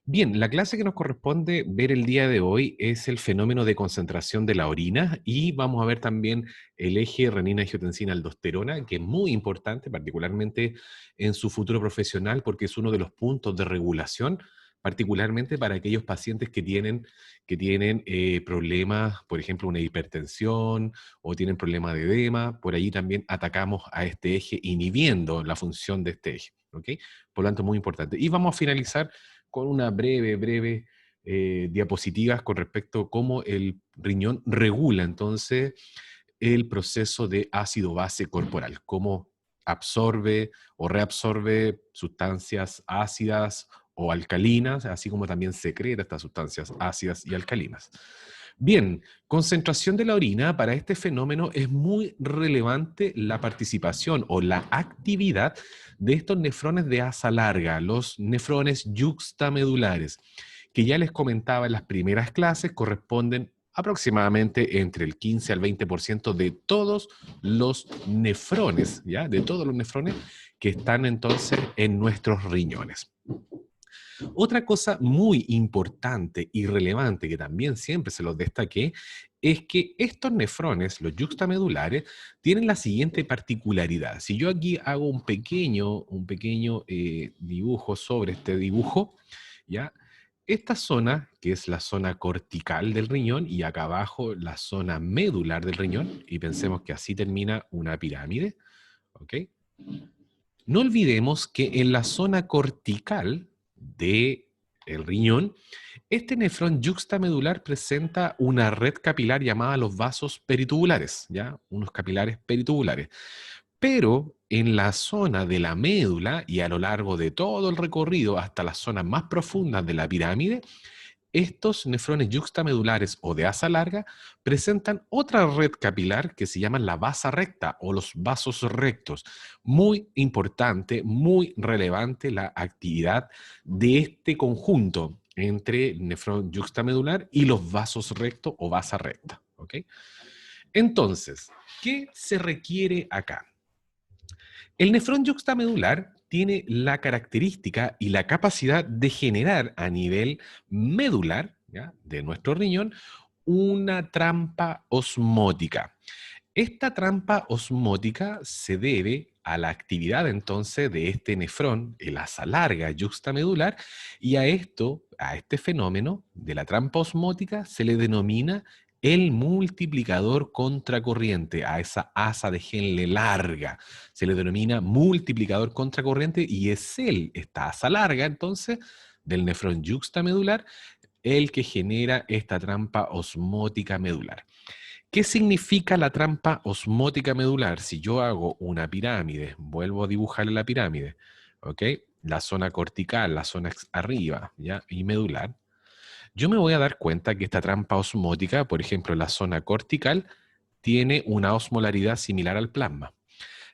Bien, la clase que nos corresponde ver el día de hoy es el fenómeno de concentración de la orina y vamos a ver también el eje renina-angiotensina-aldosterona, que es muy importante, particularmente en su futuro profesional, porque es uno de los puntos de regulación, particularmente para aquellos pacientes que tienen problemas, por ejemplo, una hipertensión o tienen problemas de edema. Por allí también atacamos a este eje inhibiendo la función de este eje. ¿Ok? Por lo tanto, muy importante. Y vamos a finalizar con una breve diapositivas con respecto a cómo el riñón regula entonces el proceso de ácido-base corporal, cómo absorbe o reabsorbe sustancias ácidas o alcalinas, así como también secreta estas sustancias ácidas y alcalinas. Bien, concentración de la orina. Para este fenómeno es muy relevante la participación o la actividad de estos nefrones de asa larga, los nefrones yuxtamedulares, que ya les comentaba en las primeras clases, corresponden aproximadamente entre el 15 al 20% de todos los nefrones, ¿ya? De todos los nefrones que están entonces en nuestros riñones. Otra cosa muy importante y relevante que también siempre se los destaqué es que estos nefrones, los yuxtamedulares, tienen la siguiente particularidad. Si yo aquí hago un pequeño dibujo sobre este dibujo, ¿ya? Esta zona, que es la zona cortical del riñón, y acá abajo la zona medular del riñón, y pensemos que así termina una pirámide, ¿ok? No olvidemos que en la zona cortical de el riñón, este nefrón yuxtamedular presenta una red capilar llamada los vasos peritubulares, ¿ya? Unos capilares peritubulares. Pero en la zona de la médula y a lo largo de todo el recorrido hasta las zonas más profundas de la pirámide, estos nefrones yuxtamedulares o de asa larga presentan otra red capilar que se llama la vasa recta o los vasos rectos. Muy importante, muy relevante la actividad de este conjunto entre el nefrón yuxtamedular y los vasos rectos o vasa recta. ¿Ok? Entonces, ¿qué se requiere acá? El nefrón yuxtamedular tiene la característica y la capacidad de generar a nivel medular, ¿ya?, de nuestro riñón una trampa osmótica. Esta trampa osmótica se debe a la actividad entonces de este nefrón, el asa larga yuxtamedular, y a este fenómeno de la trampa osmótica se le denomina el multiplicador contracorriente, a esa asa de Henle larga. Se le denomina multiplicador contracorriente y es él, esta asa larga entonces, del nefrón yuxtamedular, el que genera esta trampa osmótica medular. ¿Qué significa la trampa osmótica medular? Si yo hago una pirámide, vuelvo a dibujar la pirámide, ¿ok? La zona cortical, la zona arriba, ¿ya? Y medular. Yo me voy a dar cuenta que esta trampa osmótica, por ejemplo, la zona cortical, tiene una osmolaridad similar al plasma.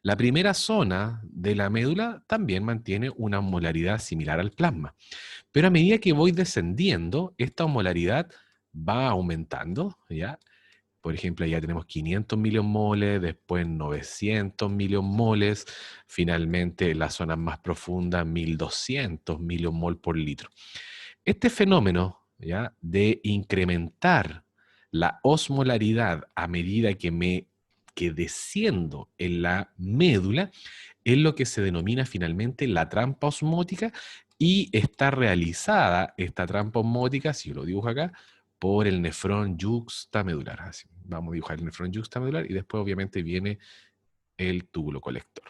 La primera zona de la médula también mantiene una osmolaridad similar al plasma. Pero a medida que voy descendiendo, esta osmolaridad va aumentando, ¿ya? Por ejemplo, ya tenemos 500 miliomoles, después 900 miliomoles, finalmente en las zonas más profundas 1200 miliomol por litro. Este fenómeno, ¿ya?, de incrementar la osmolaridad a medida que desciendo en la médula es lo que se denomina finalmente la trampa osmótica y está realizada esta trampa osmótica, si yo lo dibujo acá, por el nefrón yuxtamedular. Así, vamos a dibujar el nefrón yuxtamedular y después obviamente viene el túbulo colector.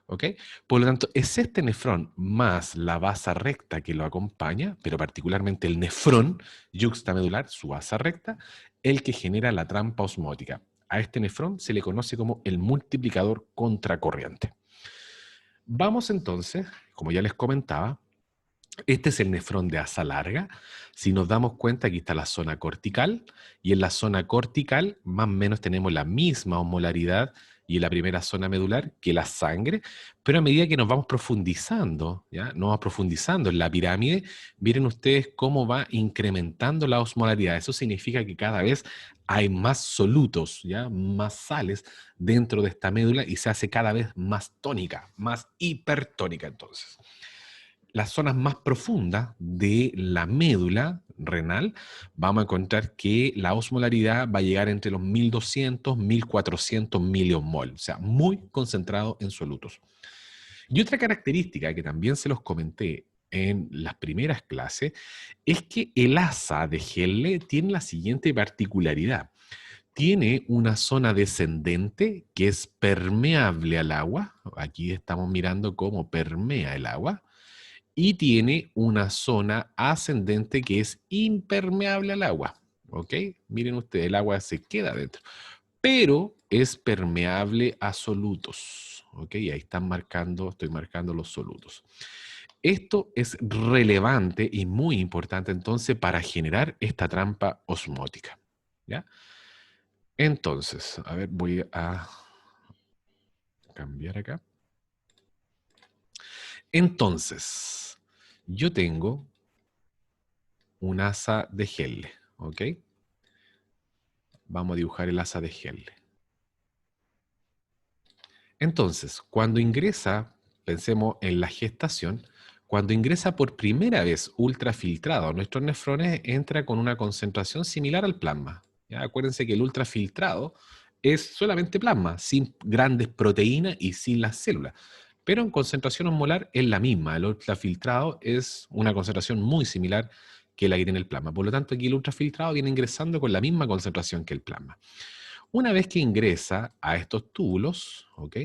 ¿Ok? Por lo tanto, es este nefrón más la vasa recta que lo acompaña, pero particularmente el nefrón yuxtamedular, su vasa recta, el que genera la trampa osmótica. A este nefrón se le conoce como el multiplicador contracorriente. Vamos entonces, como ya les comentaba, este es el nefrón de asa larga. Si nos damos cuenta, aquí está la zona cortical, y en la zona cortical más o menos tenemos la misma osmolaridad y en la primera zona medular que la sangre, pero a medida que nos vamos profundizando, ¿ya? Nos vamos profundizando en la pirámide, miren ustedes cómo va incrementando la osmolaridad. Eso significa que cada vez hay más solutos, ¿ya?, más sales dentro de esta médula y se hace cada vez más tónica, más hipertónica entonces. las zonas más profundas de la médula renal, vamos a encontrar que la osmolaridad va a llegar entre los 1200 1400 miliosmol, o sea, muy concentrado en solutos. Y otra característica que también se los comenté en las primeras clases es que el asa de Helle tiene la siguiente particularidad. Tiene una zona descendente que es permeable al agua. Aquí estamos mirando cómo permea el agua. Y tiene una zona ascendente que es impermeable al agua. ¿Ok? Miren ustedes, el agua se queda dentro. Pero es permeable a solutos. ¿Ok? Ahí estoy marcando los solutos. Esto es relevante y muy importante entonces para generar esta trampa osmótica. ¿Ya? Entonces, a ver, voy a cambiar acá. Entonces, yo tengo un asa de Helle, ¿ok? Vamos a dibujar el asa de Helle. Entonces, cuando ingresa, pensemos en la gestación, cuando ingresa por primera vez ultrafiltrado a nuestros nefrones, entra con una concentración similar al plasma. ¿Ya? Acuérdense que el ultrafiltrado es solamente plasma, sin grandes proteínas y sin las células. Pero en concentración osmolar es la misma. El ultrafiltrado es una concentración muy similar que la que tiene el plasma. Por lo tanto, aquí el ultrafiltrado viene ingresando con la misma concentración que el plasma. Una vez que ingresa a estos túbulos, ¿ok?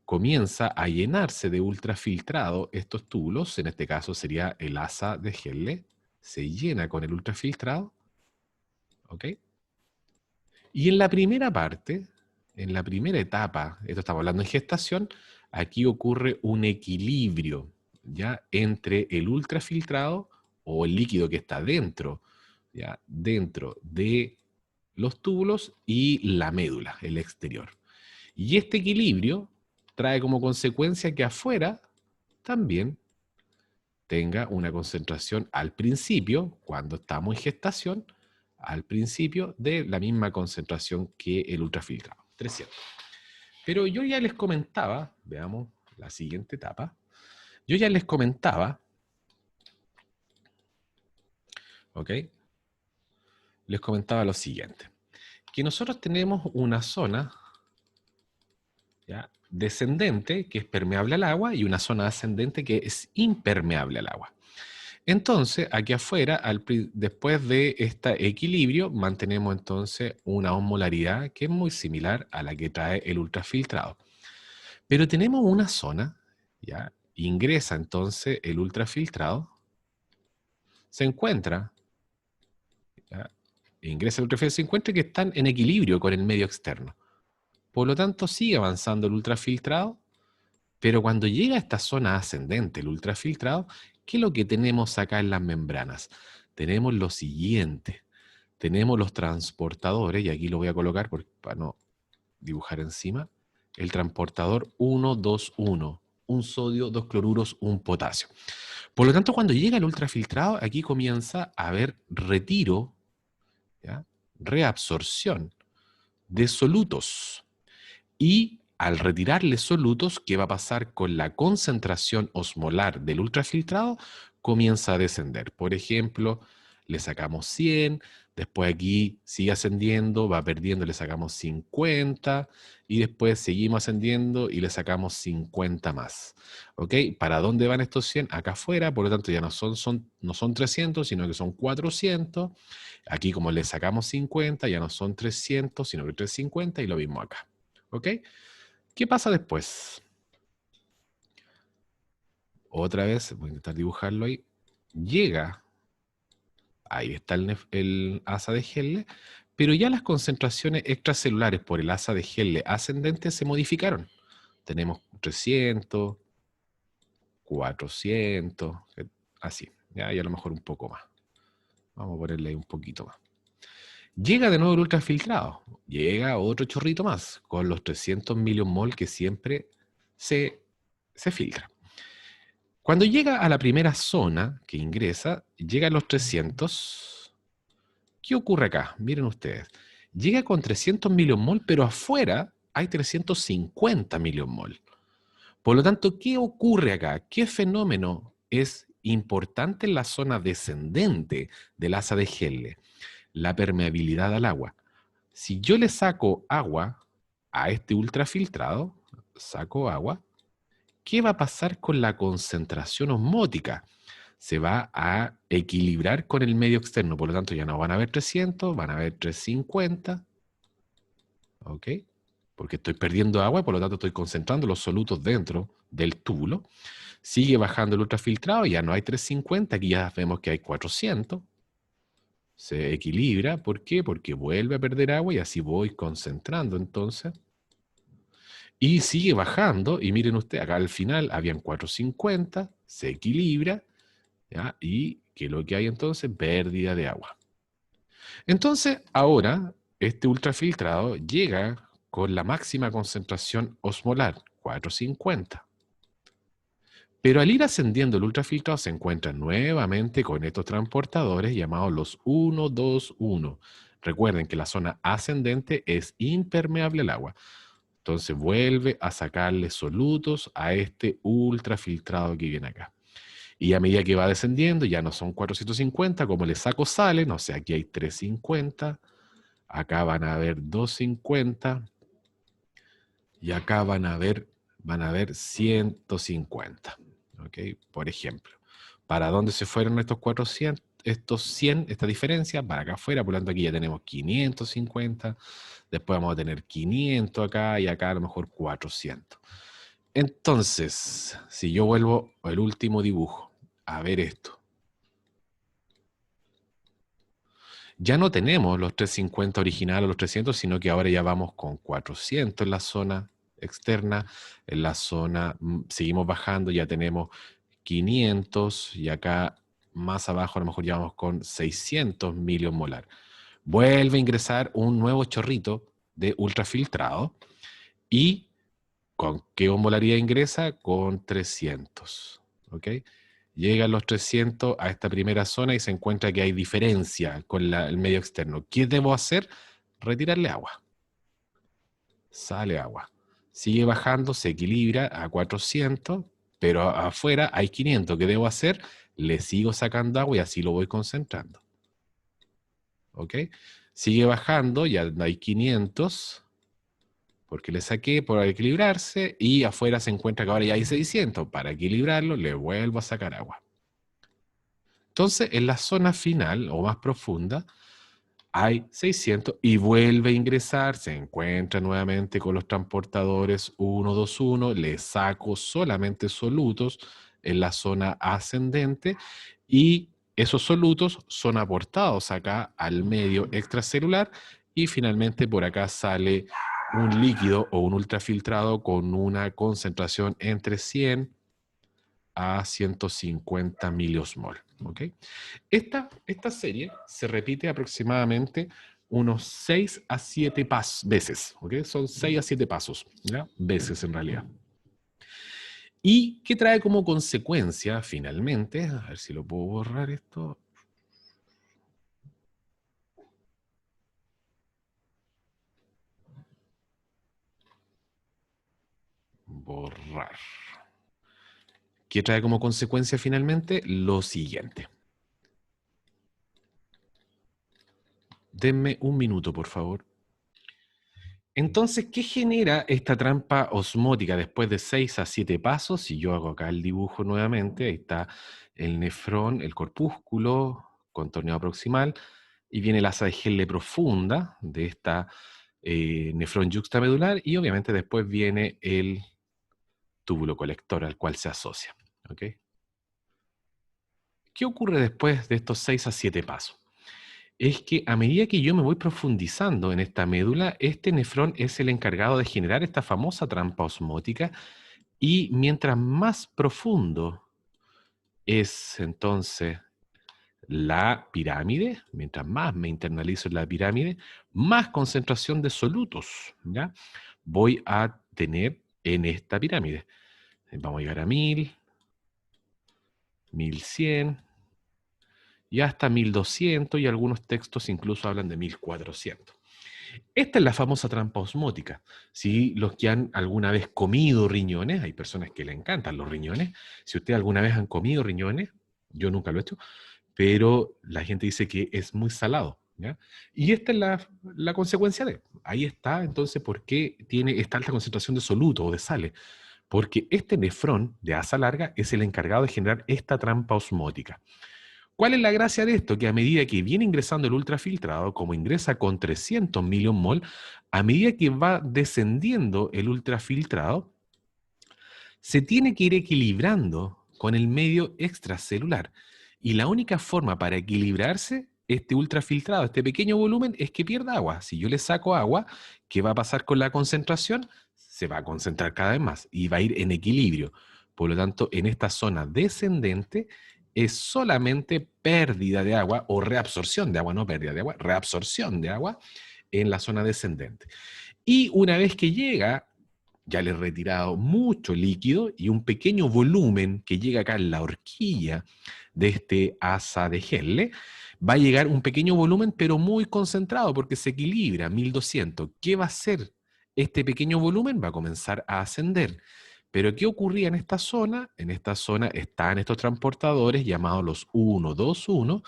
Comienza a llenarse de ultrafiltrado estos túbulos, en este caso sería el asa de Helle, se llena con el ultrafiltrado, ¿ok? Y en la primera parte, en la primera etapa, esto estamos hablando en gestación, aquí ocurre un equilibrio, ¿ya? Entre el ultrafiltrado o el líquido que está dentro, ¿ya? Dentro de los túbulos y la médula, el exterior. Y este equilibrio trae como consecuencia que afuera también tenga una concentración al principio, cuando estamos en gestación, al principio de la misma concentración que el ultrafiltrado, 300. Pero yo ya les comentaba, veamos la siguiente etapa, yo ya les comentaba, ¿ok? Les comentaba lo siguiente, que nosotros tenemos una zona, ¿ya?, descendente, que es permeable al agua, y una zona ascendente que es impermeable al agua. Entonces, aquí afuera, después de este equilibrio, mantenemos entonces una osmolaridad que es muy similar a la que trae el ultrafiltrado. Pero tenemos una zona, ¿ya? Ingresa entonces el ultrafiltrado, se encuentra, ¿ya? Ingresa el ultrafiltrado, se encuentra que están en equilibrio con el medio externo. Por lo tanto, sigue avanzando el ultrafiltrado, pero cuando llega a esta zona ascendente, el ultrafiltrado, ¿qué es lo que tenemos acá en las membranas? Tenemos lo siguiente. Tenemos los transportadores, y aquí lo voy a colocar para no dibujar encima. El transportador 1,2,1. Un sodio, dos cloruros, un potasio. Por lo tanto, cuando llega el ultrafiltrado, aquí comienza a haber retiro, ¿ya?, reabsorción de solutos. Y al retirarle solutos, ¿qué va a pasar con la concentración osmolar del ultrafiltrado? Comienza a descender. Por ejemplo, le sacamos 100, después aquí sigue ascendiendo, va perdiendo, le sacamos 50, y después seguimos ascendiendo y le sacamos 50 más. ¿Ok? ¿Para dónde van estos 100? Acá afuera, por lo tanto ya no son 300, sino que son 400. Aquí como le sacamos 50, ya no son 300, sino que 350, y lo mismo acá. ¿Ok? ¿Qué pasa después? Otra vez, voy a intentar dibujarlo ahí. Llega, ahí está el asa de Helle, pero ya las concentraciones extracelulares por el asa de Helle ascendente se modificaron. Tenemos 300, 400, así, ya, y a lo mejor un poco más. Vamos a ponerle ahí un poquito más. Llega de nuevo el ultrafiltrado, llega otro chorrito más, con los 300 miliosmol que siempre se filtra. Cuando llega a la primera zona que ingresa, llega a los 300. ¿Qué ocurre acá? Miren ustedes. Llega con 300 miliosmol, pero afuera hay 350 miliosmol. Por lo tanto, ¿qué ocurre acá? ¿Qué fenómeno es importante en la zona descendente del asa de Helle, la permeabilidad al agua. Si yo le saco agua a este ultrafiltrado, saco agua, ¿qué va a pasar con la concentración osmótica? Se va a equilibrar con el medio externo, por lo tanto ya no van a haber 300, van a haber 350, ¿ok? Porque estoy perdiendo agua y por lo tanto estoy concentrando los solutos dentro del túbulo. Sigue bajando el ultrafiltrado, ya no hay 350, aquí ya vemos que hay 400. Se equilibra, ¿por qué? Porque vuelve a perder agua y así voy concentrando entonces. Y sigue bajando, y miren ustedes, acá al final habían 450, se equilibra, ¿ya? Y ¿qué es lo que hay entonces? Pérdida de agua. Entonces, ahora, este ultrafiltrado llega con la máxima concentración osmolar, 450. Pero al ir ascendiendo el ultrafiltrado se encuentra nuevamente con estos transportadores llamados los 1,2,1. Recuerden que la zona ascendente es impermeable al agua. Entonces vuelve a sacarle solutos a este ultrafiltrado que viene acá. Y a medida que va descendiendo, ya no son 450, como le saco salen, o sea, aquí hay 350, acá van a haber 250 y acá van a haber 150. ¿Ok? Por ejemplo, ¿para dónde se fueron estos 400, estos 100, esta diferencia? Para acá afuera, por lo tanto aquí ya tenemos 550, después vamos a tener 500 acá y acá a lo mejor 400. Entonces, si yo vuelvo al último dibujo, a ver esto. Ya no tenemos los 350 originales o los 300, sino que ahora ya vamos con 400 en la zona externa, en la zona, seguimos bajando, ya tenemos 500 y acá más abajo a lo mejor ya vamos con 600 miliosmolar. Vuelve a ingresar un nuevo chorrito de ultrafiltrado y ¿con qué osmolaridad ingresa? Con 300, ¿ok? Llegan los 300 a esta primera zona y se encuentra que hay diferencia con el medio externo. ¿Qué debo hacer? Retirarle agua. Sale agua. Sigue bajando, se equilibra a 400, pero afuera hay 500. ¿Qué debo hacer? Le sigo sacando agua y así lo voy concentrando. ¿Ok? Sigue bajando, ya hay 500, porque le saqué por equilibrarse, y afuera se encuentra que ahora ya hay 600. Para equilibrarlo, le vuelvo a sacar agua. Entonces, en la zona final o más profunda, hay 600 y vuelve a ingresar, se encuentra nuevamente con los transportadores 121, le saco solamente solutos en la zona ascendente y esos solutos son aportados acá al medio extracelular y finalmente por acá sale un líquido o un ultrafiltrado con una concentración entre 100 a 150 miliosmol. ¿Okay? Esta serie se repite aproximadamente unos 6 a 7 veces. ¿Okay? Son 6 a 7 pasos, ¿ya? Veces en realidad. ¿Y qué trae como consecuencia finalmente? A ver si lo puedo borrar esto. Borrar. ¿Qué trae como consecuencia finalmente? Lo siguiente. Denme un minuto, por favor. Entonces, ¿qué genera esta trampa osmótica después de 6 a 7 pasos? Si yo hago acá el dibujo nuevamente, ahí está el nefrón, el corpúsculo, contorneado proximal, y viene la asa de Helle profunda de esta nefrón yuxtamedular, y obviamente después viene el túbulo colector al cual se asocia. ¿Ok? ¿Qué ocurre después de estos 6 a 7 pasos? Es que a medida que yo me voy profundizando en esta médula, este nefrón es el encargado de generar esta famosa trampa osmótica, y mientras más profundo es entonces la pirámide, mientras más me internalizo en la pirámide, más concentración de solutos, ¿ya? Voy a tener en esta pirámide. Vamos a llegar a 1000, 1100 y hasta 1200, y algunos textos incluso hablan de 1400. Esta es la famosa trampa osmótica. Si los que han alguna vez comido riñones, hay personas que le encantan los riñones, si ustedes alguna vez han comido riñones, yo nunca lo he hecho, pero la gente dice que es muy salado, ¿ya? Y esta es la consecuencia de, ahí está entonces por qué tiene esta alta concentración de soluto o de sales, porque este nefrón de asa larga es el encargado de generar esta trampa osmótica. ¿Cuál es la gracia de esto? Que a medida que viene ingresando el ultrafiltrado, como ingresa con 300 mol, a medida que va descendiendo el ultrafiltrado, se tiene que ir equilibrando con el medio extracelular. Y la única forma para equilibrarse este ultrafiltrado, este pequeño volumen, es que pierda agua. Si yo le saco agua, ¿qué va a pasar con la concentración? Se va a concentrar cada vez más y va a ir en equilibrio. Por lo tanto, en esta zona descendente es solamente pérdida de agua o reabsorción de agua, no pérdida de agua, reabsorción de agua en la zona descendente. Y una vez que llega, ya le he retirado mucho líquido y un pequeño volumen que llega acá en la horquilla de este asa de Henle, va a llegar un pequeño volumen, pero muy concentrado porque se equilibra, 1200. ¿Qué va a hacer este pequeño volumen? Va a comenzar a ascender. Pero ¿qué ocurría en esta zona? En esta zona están estos transportadores llamados los 1,2,1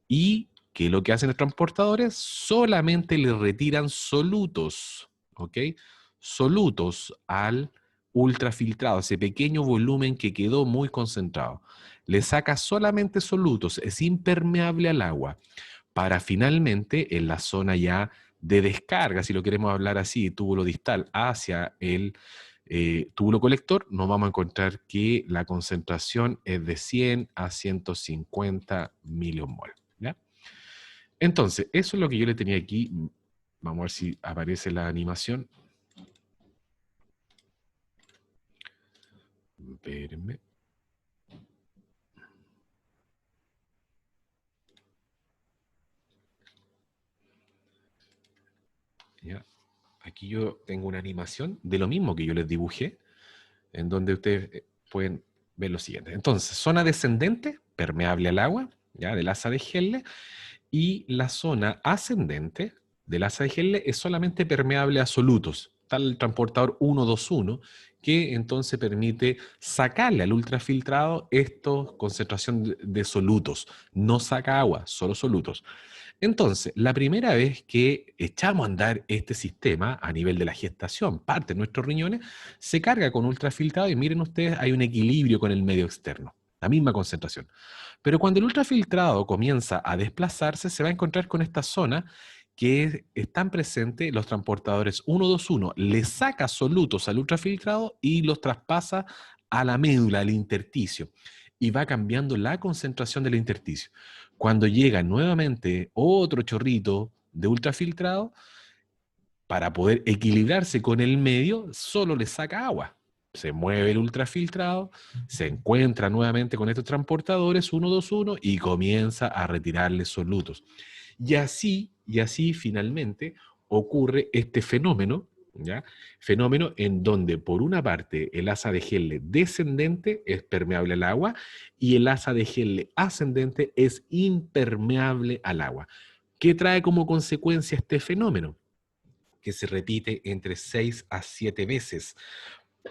y ¿qué es lo que hacen los transportadores? Solamente le retiran solutos, ¿ok? Solutos al ultrafiltrado, ese pequeño volumen que quedó muy concentrado. Le saca solamente solutos, es impermeable al agua, para finalmente en la zona ya de descarga, si lo queremos hablar así, túbulo distal hacia el túbulo colector, nos vamos a encontrar que la concentración es de 100 a 150 miliosmol. ¿Ya? Entonces, eso es lo que yo le tenía aquí. Vamos a ver si aparece la animación. Espérenme. ¿Ya? Aquí yo tengo una animación de lo mismo que yo les dibujé, en donde ustedes pueden ver lo siguiente. Entonces, zona descendente, permeable al agua, ¿ya? Del asa de Henle, y la zona ascendente del asa de Henle es solamente permeable a solutos. Está el transportador 1,2,1 que entonces permite sacarle al ultrafiltrado esta concentración de solutos. No saca agua, solo solutos. Entonces, la primera vez que echamos a andar este sistema a nivel de la gestación, parte de nuestros riñones, se carga con ultrafiltrado y miren ustedes, hay un equilibrio con el medio externo, la misma concentración. Pero cuando el ultrafiltrado comienza a desplazarse, se va a encontrar con esta zona que están presentes los transportadores 1,2,1, le saca solutos al ultrafiltrado y los traspasa a la médula, al intersticio, y va cambiando la concentración del intersticio. Cuando llega nuevamente otro chorrito de ultrafiltrado, para poder equilibrarse con el medio, solo le saca agua. Se mueve el ultrafiltrado, se encuentra nuevamente con estos transportadores 1,2,1 y comienza a retirarle solutos. Y así finalmente ocurre este fenómeno, ¿ya? Fenómeno en donde por una parte el asa de Henle descendente es permeable al agua y el asa de Henle ascendente es impermeable al agua. ¿Qué trae como consecuencia este fenómeno? Que se repite entre 6 a 7 veces,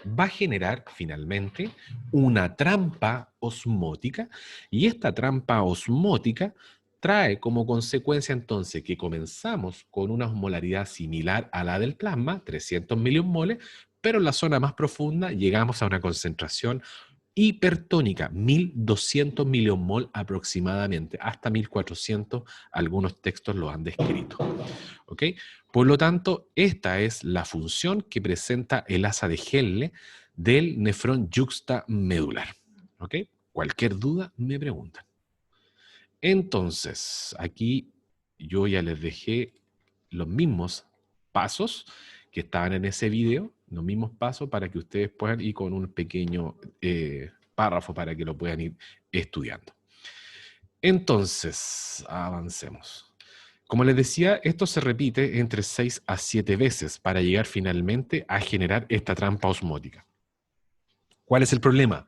va a generar finalmente una trampa osmótica y esta trampa osmótica trae como consecuencia entonces que comenzamos con una osmolaridad similar a la del plasma, 300 miliomoles, pero en la zona más profunda llegamos a una concentración hipertónica, 1200 miliosmol aproximadamente, hasta 1400, algunos textos lo han descrito. ¿Ok? Por lo tanto, esta es la función que presenta el asa de Henle del nefrón yuxtamedular. ¿Ok? Cualquier duda me preguntan. Entonces, aquí yo ya les dejé los mismos pasos que estaban en ese video, los mismos pasos para que ustedes puedan ir con un pequeño párrafo para que lo puedan ir estudiando. Entonces, avancemos. Como les decía, esto se repite entre 6 a 7 veces para llegar finalmente a generar esta trampa osmótica. ¿Cuál es el problema?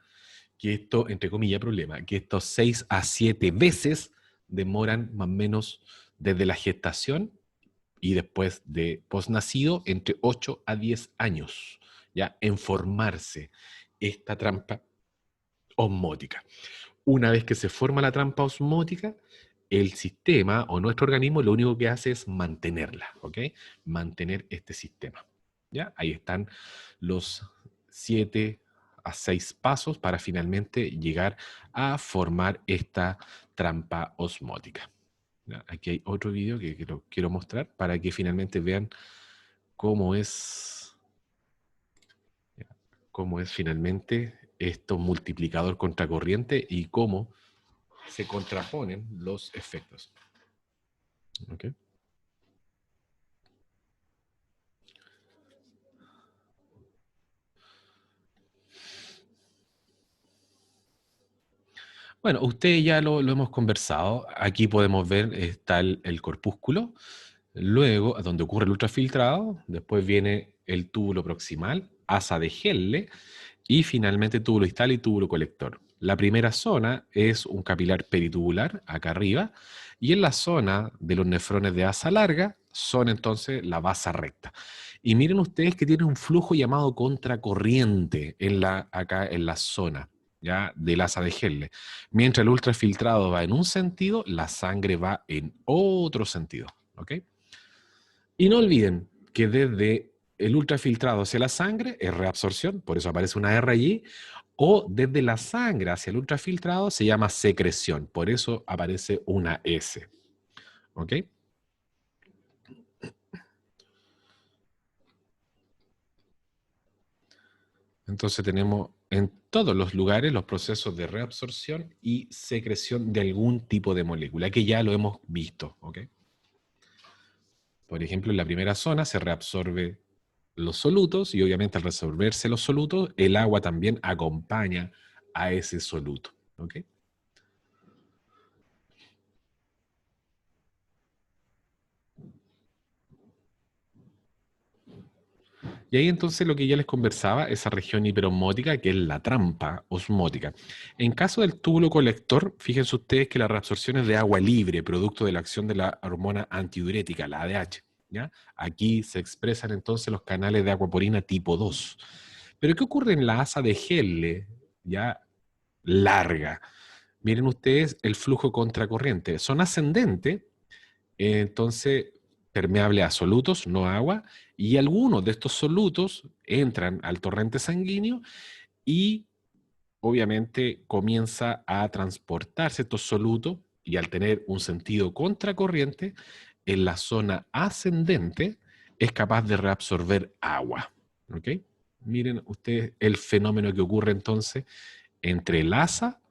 Que esto, entre comillas, problema, que estos 6 a 7 veces demoran más o menos desde la gestación y después de posnacido entre 8 a 10 años, ya en formarse esta trampa osmótica. Una vez que se forma la trampa osmótica, el sistema o nuestro organismo lo único que hace es mantenerla, ¿ok? Mantener este sistema. ¿Ya? Ahí están los 7 a 6 pasos para finalmente llegar a formar esta trampa osmótica. ¿Ya? Aquí hay otro video que quiero mostrar para que finalmente vean cómo es, finalmente esto multiplicador contracorriente y cómo se contraponen los efectos. ¿Okay? Bueno, ustedes ya lo hemos conversado. Aquí podemos ver, está el corpúsculo, luego donde ocurre el ultrafiltrado, después viene el túbulo proximal, asa de Helle, y finalmente túbulo distal y túbulo colector. La primera zona es un capilar peritubular, acá arriba, y en la zona de los nefrones de asa larga son entonces la basa recta. Y miren ustedes que tiene un flujo llamado contracorriente acá en la zona, ¿ya? Del asa de Helle. Mientras el ultrafiltrado va en un sentido, la sangre va en otro sentido. ¿Ok? Y no olviden que desde el ultrafiltrado hacia la sangre es reabsorción, por eso aparece una R allí, o desde la sangre hacia el ultrafiltrado se llama secreción, por eso aparece una S. ¿Ok? Entonces tenemos en todos los lugares los procesos de reabsorción y secreción de algún tipo de molécula, que ya lo hemos visto. ¿Ok? Por ejemplo, en la primera zona se reabsorbe los solutos y obviamente al resolverse los solutos, el agua también acompaña a ese soluto. ¿Ok? Y ahí entonces lo que ya les conversaba, esa región hiperosmótica, que es la trampa osmótica. En caso del túbulo colector, fíjense ustedes que la reabsorción es de agua libre, producto de la acción de la hormona antidiurética, la ADH. ¿Ya? Aquí se expresan entonces los canales de acuaporina tipo 2. Pero ¿qué ocurre en la asa de Helle, ya larga? Miren ustedes el flujo contracorriente. Son ascendentes, entonces permeable a solutos, no a agua, y algunos de estos solutos entran al torrente sanguíneo y obviamente comienza a transportarse estos solutos y al tener un sentido contracorriente, en la zona ascendente es capaz de reabsorber agua. ¿Ok? Miren ustedes el fenómeno que ocurre entonces entre el asa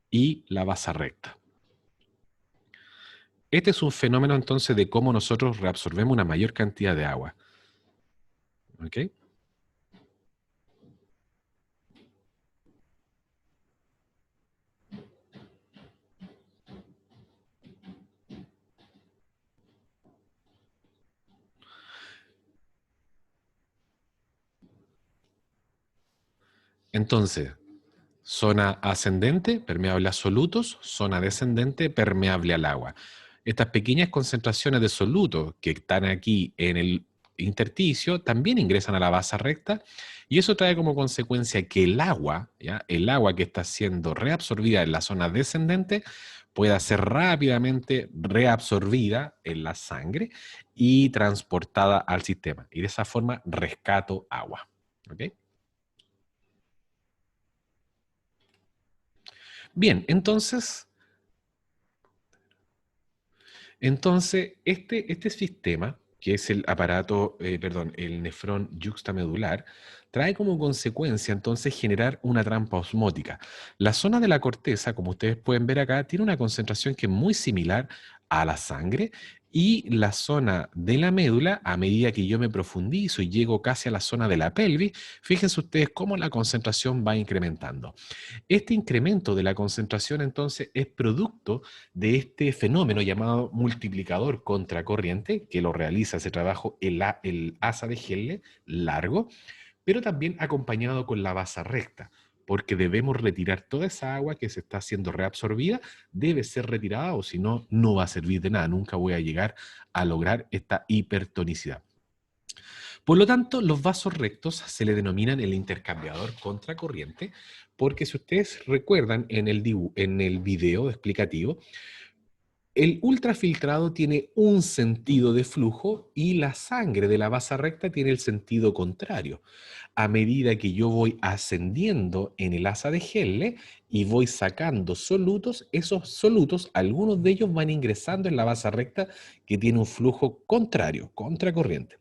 y la basa recta. Este es un fenómeno entonces de cómo nosotros reabsorbemos una mayor cantidad de agua. ¿Ok? Entonces, zona ascendente, permeable a solutos, zona descendente, permeable al agua. Estas pequeñas concentraciones de solutos que están aquí en el intersticio también ingresan a la base recta y eso trae como consecuencia que el agua, ¿ya? El agua que está siendo reabsorbida en la zona descendente pueda ser rápidamente reabsorbida en la sangre y transportada al sistema. Y de esa forma rescato agua. ¿Ok? Bien, entonces, este sistema, que es el aparato, perdón, el nefrón yuxtamedular, trae como consecuencia entonces generar una trampa osmótica. La zona de la corteza, como ustedes pueden ver acá, tiene una concentración que es muy similar a la sangre y la zona de la médula, a medida que yo me profundizo y llego casi a la zona de la pelvis, fíjense ustedes cómo la concentración va incrementando. Este incremento de la concentración entonces es producto de este fenómeno llamado multiplicador contracorriente, que lo realiza ese trabajo el asa de Helle largo, pero también acompañado con la basa recta. porque debemos retirar toda esa agua que se está siendo reabsorbida, debe ser retirada o si no, no va a servir de nada, nunca voy a llegar a lograr esta hipertonicidad. Por lo tanto, los vasos rectos se le denominan el intercambiador contracorriente, porque si ustedes recuerdan en el video explicativo, el ultrafiltrado tiene un sentido de flujo y la sangre de la vasa recta tiene el sentido contrario. A medida que yo voy ascendiendo en el asa de Helle y voy sacando solutos, esos solutos, algunos de ellos van ingresando en la vasa recta que tiene un flujo contrario, contracorriente.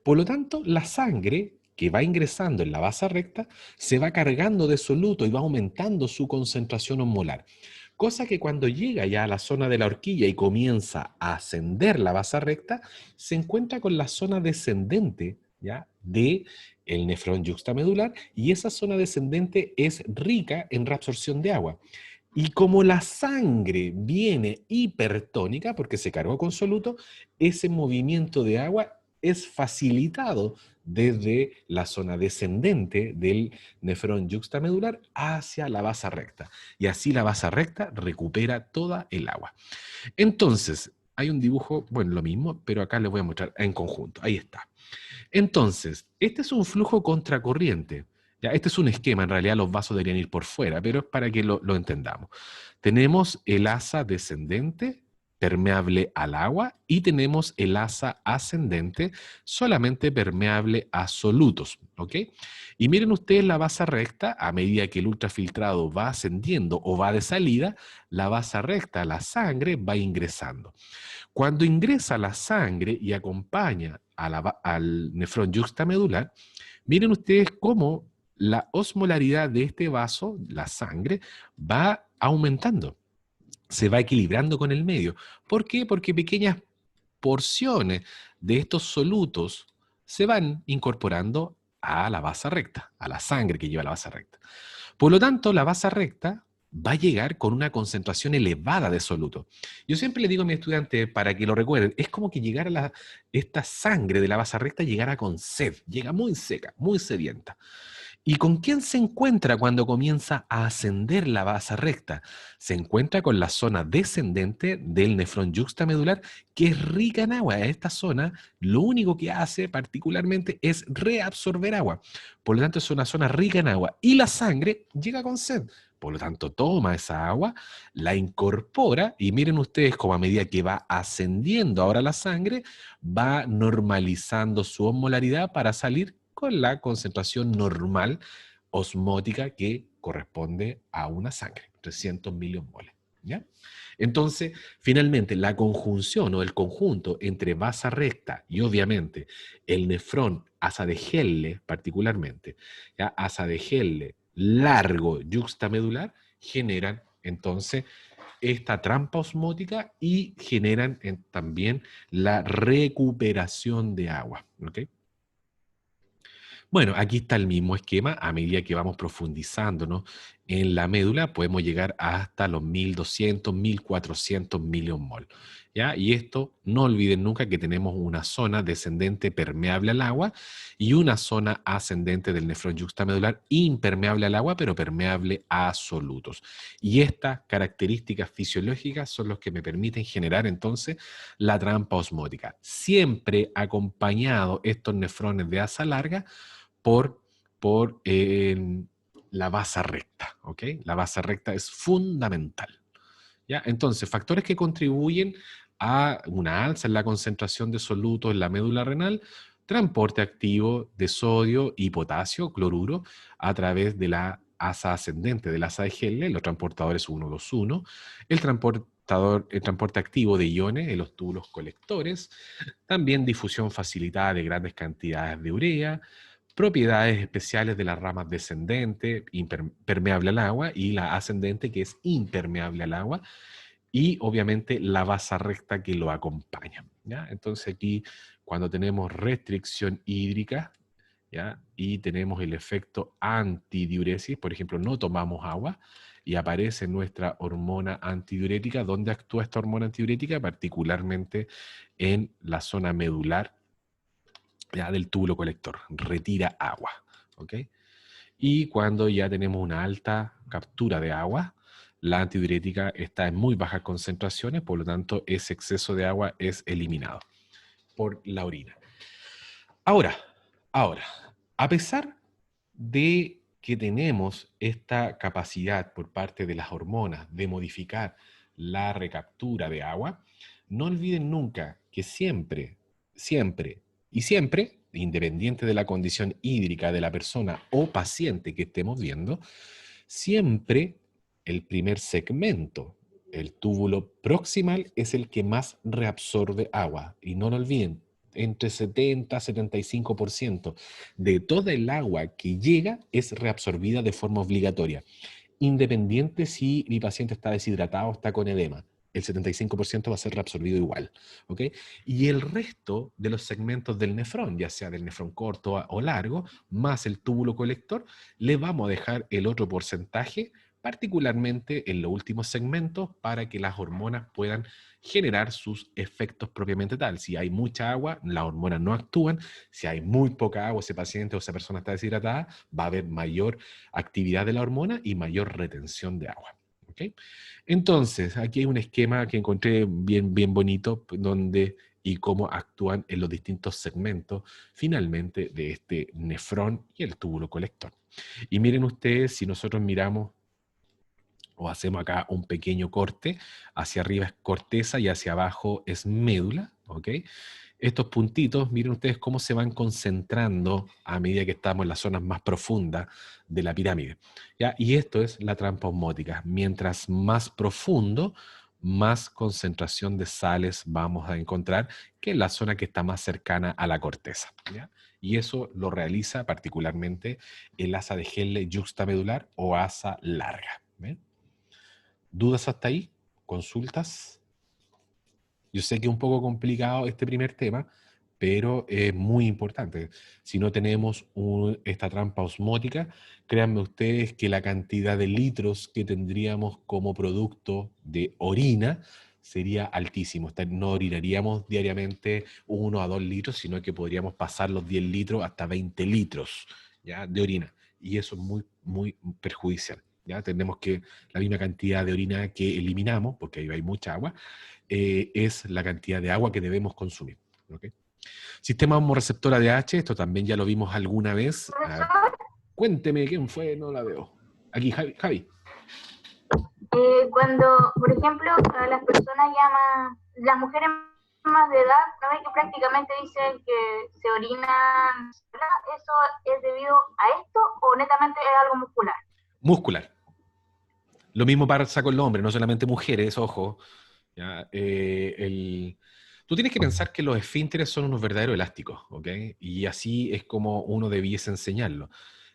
Por lo tanto, la sangre que va ingresando en la vasa recta se va cargando de soluto y va aumentando su concentración osmolar. Cosa que cuando llega ya a la zona de la horquilla y comienza a ascender la vasa recta, se encuentra con la zona descendente, ¿ya?, de el nefrón yuxtamedular, y esa zona descendente es rica en reabsorción de agua. Y como la sangre viene hipertónica, porque se cargó con soluto, ese movimiento de agua es facilitado desde la zona descendente del nefrón yuxtamedular hacia la vasa recta. Y así la vasa recta recupera toda el agua. Entonces, hay un dibujo, bueno, lo mismo, pero acá les voy a mostrar en conjunto. Ahí está. Entonces, este es un flujo contracorriente. Ya, este es un esquema, en realidad los vasos deberían ir por fuera, pero es para que lo entendamos. Tenemos el asa descendente permeable al agua y tenemos el asa ascendente solamente permeable a solutos, ¿ok? Y miren ustedes la vasa recta, a medida que el ultrafiltrado va ascendiendo o va de salida, la vasa recta, la sangre, va ingresando. Cuando ingresa la sangre y acompaña al nefrón yuxtamedular, miren ustedes cómo la osmolaridad de este vaso, la sangre, va aumentando, se va equilibrando con el medio. ¿Por qué? Porque pequeñas porciones de estos solutos se van incorporando a la vasa recta, a la sangre que lleva la vasa recta. Por lo tanto, la vasa recta va a llegar con una concentración elevada de soluto. Yo siempre le digo a mis estudiantes, para que lo recuerden, es como que llegara esta sangre de la vasa recta llegara con sed, llega muy seca, muy sedienta. ¿Y con quién se encuentra cuando comienza a ascender la vasa recta? Se encuentra con la zona descendente del nefrón yuxtamedular, que es rica en agua. Esta zona lo único que hace particularmente es reabsorber agua. Por lo tanto, es una zona rica en agua. Y la sangre llega con sed. Por lo tanto, toma esa agua, la incorpora y miren ustedes cómo a medida que va ascendiendo ahora la sangre, va normalizando su osmolaridad para salir con la concentración normal osmótica que corresponde a una sangre, 300 miliosmoles. ¿Ya? Entonces, finalmente, la conjunción o el conjunto entre vasa recta y obviamente el nefrón, asa de Helle particularmente, ¿ya?, asa de Helle largo yuxtamedular, generan entonces esta trampa osmótica y generan también la recuperación de agua. ¿Ok? Bueno, aquí está el mismo esquema. A medida que vamos profundizándonos en la médula, podemos llegar hasta los 1200, 1400 miliosmol. ¿Ya? Y esto, no olviden nunca que tenemos una zona descendente permeable al agua y una zona ascendente del nefrón yuxtamedular impermeable al agua, pero permeable a solutos. Y estas características fisiológicas son los que me permiten generar entonces la trampa osmótica. Siempre acompañado estos nefrones de asa larga por la base recta, ¿ok? La base recta es fundamental, ¿ya? Entonces, factores que contribuyen a una alza en la concentración de solutos en la médula renal: transporte activo de sodio y potasio, cloruro, a través de la asa ascendente del asa de Helle, los transportadores 1,2,1, el transporte activo de iones en los túbulos colectores, también difusión facilitada de grandes cantidades de urea, propiedades especiales de las ramas descendente, permeable al agua, y la ascendente, que es impermeable al agua, y obviamente la base recta que lo acompaña, ¿ya? Entonces aquí, cuando tenemos restricción hídrica, ¿ya?, y tenemos el efecto antidiuresis, por ejemplo, no tomamos agua y aparece nuestra hormona antidiurética. ¿Dónde actúa esta hormona antidiurética? Particularmente en la zona medular, ya, del túbulo colector, retira agua, ¿ok? Y cuando ya tenemos una alta captura de agua, la antidiurética está en muy bajas concentraciones, por lo tanto ese exceso de agua es eliminado por la orina. Ahora, a pesar de que tenemos esta capacidad por parte de las hormonas de modificar la recaptura de agua, no olviden nunca que siempre, siempre y siempre, independiente de la condición hídrica de la persona o paciente que estemos viendo, siempre el primer segmento, el túbulo proximal, es el que más reabsorbe agua. Y no lo olviden, entre 70 y 75% de toda el agua que llega es reabsorbida de forma obligatoria, independiente si mi paciente está deshidratado o está con edema. El 75% va a ser reabsorbido igual, ¿ok? Y el resto de los segmentos del nefrón, ya sea del nefrón corto o largo, más el túbulo colector, le vamos a dejar el otro porcentaje, particularmente en los últimos segmentos, para que las hormonas puedan generar sus efectos propiamente tal. Si hay mucha agua, las hormonas no actúan. Si hay muy poca agua, ese paciente o esa persona está deshidratada, va a haber mayor actividad de la hormona y mayor retención de agua. ¿Okay? Entonces, aquí hay un esquema que encontré bien bonito, donde y cómo actúan en los distintos segmentos, finalmente, de este nefrón y el túbulo colector. Y miren ustedes, si nosotros miramos o hacemos acá un pequeño corte, hacia arriba es corteza y hacia abajo es médula, ¿ok? Estos puntitos, miren ustedes cómo se van concentrando a medida que estamos en las zonas más profundas de la pirámide, ¿ya? Y esto es la trampa osmótica. Mientras más profundo, más concentración de sales vamos a encontrar que en la zona que está más cercana a la corteza, ¿ya? Y eso lo realiza particularmente el asa de Henle yuxtamedular o asa larga. ¿Ven? ¿Dudas hasta ahí? ¿Consultas? Yo sé que es un poco complicado este primer tema, pero es muy importante. Si no tenemos esta trampa osmótica, créanme ustedes que la cantidad de litros que tendríamos como producto de orina sería altísimo. No orinaríamos diariamente 1 a 2 litros, sino que podríamos pasar los 10 litros hasta 20 litros, ¿ya? De orina. Y eso es muy perjudicial. ¿Ya? Tenemos que la misma cantidad de orina que eliminamos, porque ahí hay mucha agua, es la cantidad de agua que debemos consumir. ¿Okay? Sistema hormoreceptor ADH, esto también ya lo vimos alguna vez. Profesor, Cuénteme quién fue, no la veo. Aquí, Javi. cuando, por ejemplo, a las personas llaman, las mujeres más de edad, ¿no ven que prácticamente dicen que se orinan? ¿Eso es debido a esto o netamente es algo muscular? Muscular. Lo mismo pasa con los hombres, no solamente mujeres, ojo. ¿Ya? Tú tienes que pensar que los esfínteres son unos verdaderos elásticos, ¿ok? Y así es como uno debiese enseñarlo.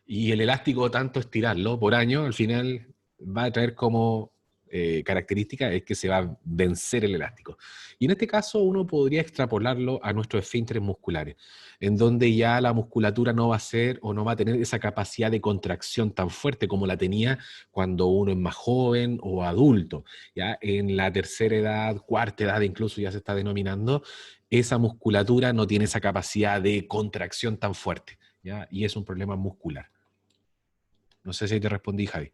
Y el elástico, tanto estirarlo por año, al final va a traer como característica es que se va a vencer el elástico. Y en este caso uno podría extrapolarlo a nuestros esfínteres musculares, en donde ya la musculatura no va a ser o no va a tener esa capacidad de contracción tan fuerte como la tenía cuando uno es más joven o adulto. ¿Ya? En la tercera edad, cuarta edad incluso ya se está denominando, esa musculatura no tiene esa capacidad de contracción tan fuerte, ¿ya? Y es un problema muscular. No sé si te respondí, Javi.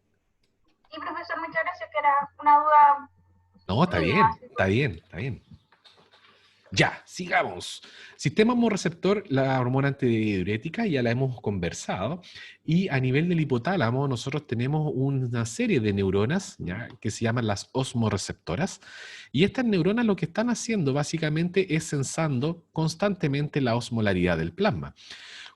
Sí, profesor, muchas gracias, que era una duda No, está mía. bien, está bien, está bien. Ya, sigamos. Sistema hormoreceptor, la hormona antidiurética, ya la hemos conversado. Y a nivel del hipotálamo, nosotros tenemos una serie de neuronas, ¿ya? Que se llaman las osmoreceptoras. Y estas neuronas lo que están haciendo básicamente es sensando constantemente la osmolaridad del plasma.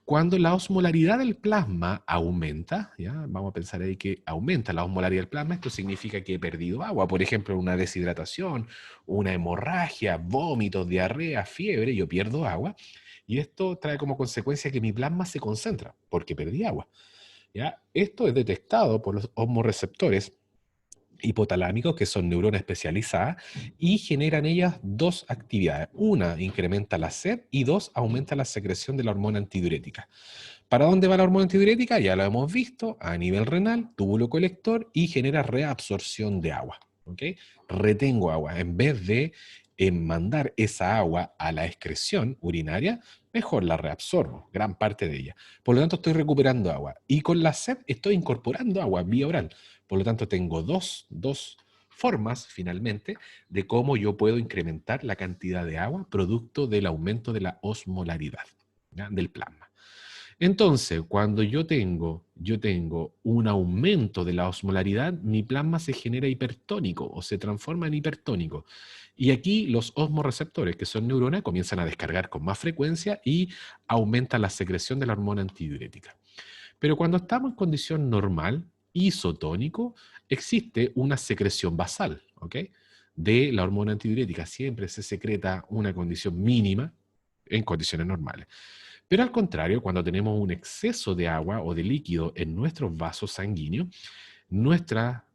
Cuando la osmolaridad del plasma aumenta, ¿ya? Vamos a pensar ahí que aumenta la osmolaridad del plasma, esto significa que he perdido agua, por ejemplo, una deshidratación, una hemorragia, vómitos, diarrea, fiebre, yo pierdo agua, y esto trae como consecuencia que mi plasma se concentra, porque perdí agua. ¿Ya? Esto es detectado por los osmoreceptores hipotalámicos, que son neuronas especializadas, y generan ellas dos actividades. Una, incrementa la sed, y dos, aumenta la secreción de la hormona antidiurética. ¿Para dónde va la hormona antidiurética? Ya lo hemos visto, a nivel renal, túbulo colector, y genera reabsorción de agua. ¿Okay? Retengo agua. En vez de en mandar esa agua a la excreción urinaria, mejor la reabsorbo, gran parte de ella. Por lo tanto, estoy recuperando agua. Y con la sed estoy incorporando agua vía oral. Por lo tanto, tengo dos formas, finalmente, de cómo yo puedo incrementar la cantidad de agua producto del aumento de la osmolaridad, ¿ya?, del plasma. Entonces, cuando yo tengo un aumento de la osmolaridad, mi plasma se genera hipertónico o se transforma en hipertónico. Y aquí los osmoreceptores, que son neuronas, comienzan a descargar con más frecuencia y aumenta la secreción de la hormona antidiurética. Pero cuando estamos en condición normal, isotónico, existe una secreción basal, ¿ok?, de la hormona antidiurética. Siempre se secreta una condición mínima en condiciones normales. Pero al contrario, cuando tenemos un exceso de agua o de líquido en nuestros vasos sanguíneos, nuestra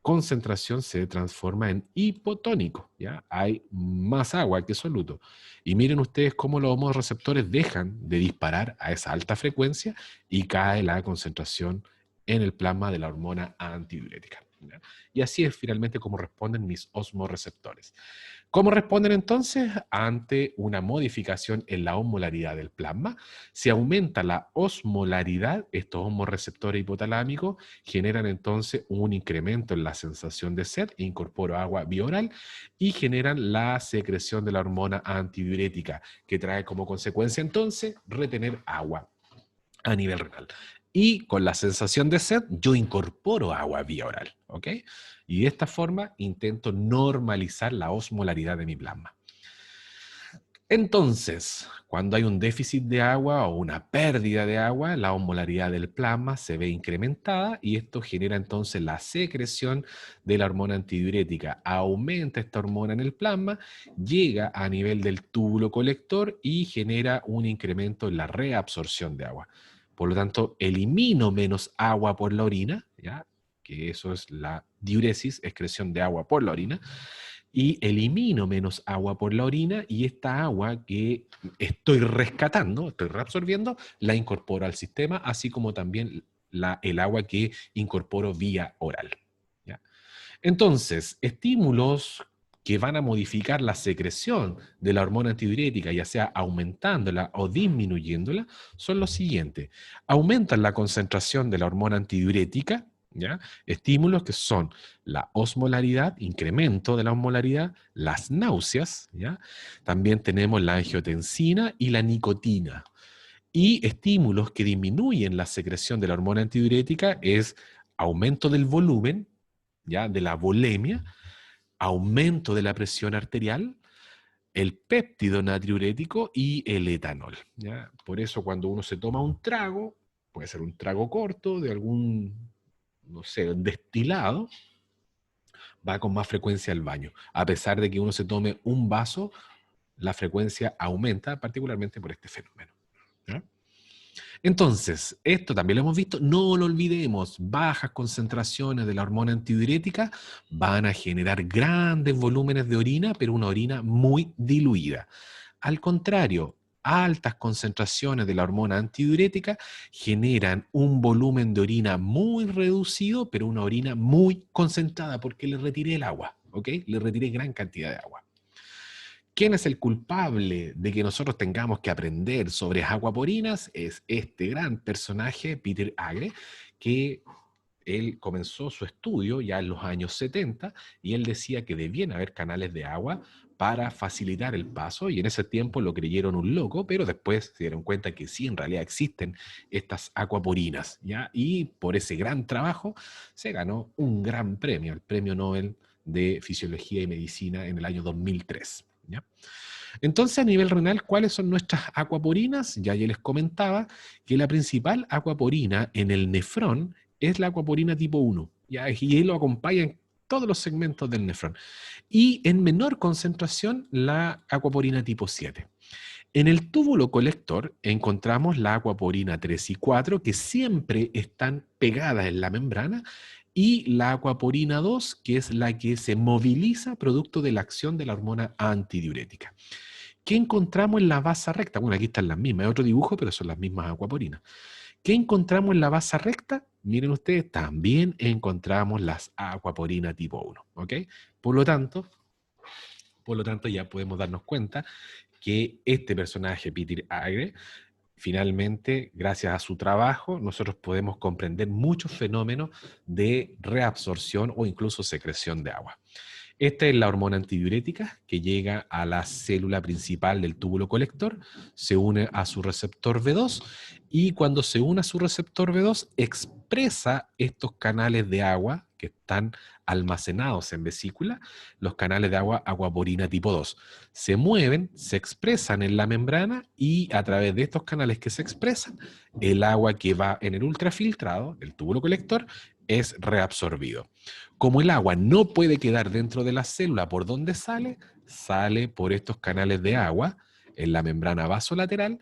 concentración se transforma en hipotónico, ¿ya? Hay más agua que soluto. Y miren ustedes cómo los homorreceptores dejan de disparar a esa alta frecuencia y cae la concentración en el plasma de la hormona antidiurética, ¿ya? Y así es finalmente como responden mis osmoreceptores. ¿Cómo responden entonces? Ante una modificación en la osmolaridad del plasma. Si aumenta la osmolaridad, estos osmoreceptores hipotalámicos generan entonces un incremento en la sensación de sed, incorporo agua bioral y generan la secreción de la hormona antidiurética, que trae como consecuencia entonces retener agua a nivel renal. Y con la sensación de sed, yo incorporo agua vía oral, ¿ok? Y de esta forma intento normalizar la osmolaridad de mi plasma. Entonces, cuando hay un déficit de agua o una pérdida de agua, la osmolaridad del plasma se ve incrementada y esto genera entonces la secreción de la hormona antidiurética. Aumenta esta hormona en el plasma, llega a nivel del túbulo colector y genera un incremento en la reabsorción de agua. Por lo tanto, elimino menos agua por la orina, ¿ya?, que eso es la diuresis, excreción de agua por la orina, y elimino menos agua por la orina y esta agua que estoy rescatando, estoy reabsorbiendo, la incorporo al sistema, así como también el agua que incorporo vía oral, ¿ya? Entonces, estímulos que van a modificar la secreción de la hormona antidiurética, ya sea aumentándola o disminuyéndola, son los siguientes. Aumentan la concentración de la hormona antidiurética, ¿ya? Estímulos que son la osmolaridad, incremento de la osmolaridad, las náuseas, ¿ya? También tenemos la angiotensina y la nicotina. Y estímulos que disminuyen la secreción de la hormona antidiurética es aumento del volumen, ¿ya?, de la volemia, aumento de la presión arterial, el péptido natriurético y el etanol, ¿ya? Por eso cuando uno se toma un trago, puede ser un trago corto de algún, no sé, destilado, va con más frecuencia al baño. A pesar de que uno se tome un vaso, la frecuencia aumenta, particularmente por este fenómeno, ¿ya? Entonces, esto también lo hemos visto, no lo olvidemos, bajas concentraciones de la hormona antidiurética van a generar grandes volúmenes de orina, pero una orina muy diluida. Al contrario, altas concentraciones de la hormona antidiurética generan un volumen de orina muy reducido, pero una orina muy concentrada, porque le retiré el agua, ¿ok? Le retiré gran cantidad de agua. ¿Quién es el culpable de que nosotros tengamos que aprender sobre aguaporinas? Es este gran personaje, Peter Agre, que él comenzó su estudio ya en los años 70 y él decía que debían haber canales de agua para facilitar el paso y en ese tiempo lo creyeron un loco, pero después se dieron cuenta que sí, en realidad existen estas acuaporinas, ¿ya? Y por ese gran trabajo se ganó un gran premio, el Premio Nobel de Fisiología y Medicina en el año 2003. ¿Ya? Entonces, a nivel renal, ¿cuáles son nuestras acuaporinas? Ya les comentaba que la principal acuaporina en el nefrón es la acuaporina tipo 1, ¿ya? Y él lo acompaña en todos los segmentos del nefrón. Y en menor concentración, la acuaporina tipo 7. En el túbulo colector encontramos la acuaporina 3 y 4, que siempre están pegadas en la membrana, y la acuaporina 2, que es la que se moviliza producto de la acción de la hormona antidiurética. ¿Qué encontramos en la vasa recta? Bueno, aquí están las mismas, es otro dibujo, pero son las mismas acuaporinas. ¿Qué encontramos en la vasa recta? Miren ustedes, también encontramos las acuaporinas tipo 1, ¿ok? Por lo tanto, Por lo tanto, ya podemos darnos cuenta que este personaje, Peter Agre, finalmente, gracias a su trabajo, nosotros podemos comprender muchos fenómenos de reabsorción o incluso secreción de agua. Esta es la hormona antidiurética que llega a la célula principal del túbulo colector, se une a su receptor B2 y cuando se une a su receptor B2 expresa estos canales de agua que están almacenados en vesícula, los canales de agua acuaporina tipo 2. Se mueven, se expresan en la membrana y a través de estos canales que se expresan, el agua que va en el ultrafiltrado, el túbulo colector, es reabsorbido. Como el agua no puede quedar dentro de la célula por donde sale, sale por estos canales de agua en la membrana vasolateral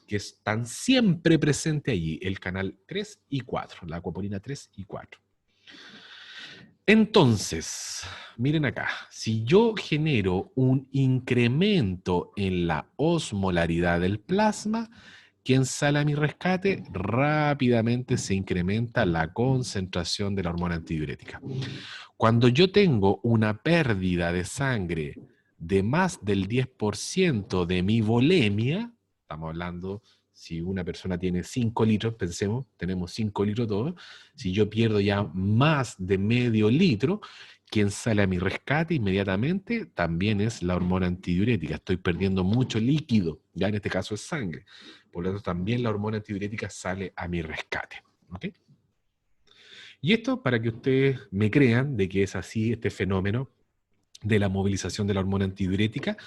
que están siempre presentes allí, el canal 3 y 4, la acuaporina 3 y 4. Entonces, miren acá, si yo genero un incremento en la osmolaridad del plasma, ¿quién sale a mi rescate? Rápidamente se incrementa la concentración de la hormona antidiurética. Cuando yo tengo una pérdida de sangre de más del 10% de mi volemia, estamos hablando, si una persona tiene 5 litros, pensemos, tenemos 5 litros todos, si yo pierdo ya más de medio litro, quien sale a mi rescate inmediatamente también es la hormona antidiurética. Estoy perdiendo mucho líquido, ya en este caso es sangre. Por lo tanto, también la hormona antidiurética sale a mi rescate. ¿Ok? Y esto para que ustedes me crean de que es así este fenómeno de la movilización de la hormona antidiurética.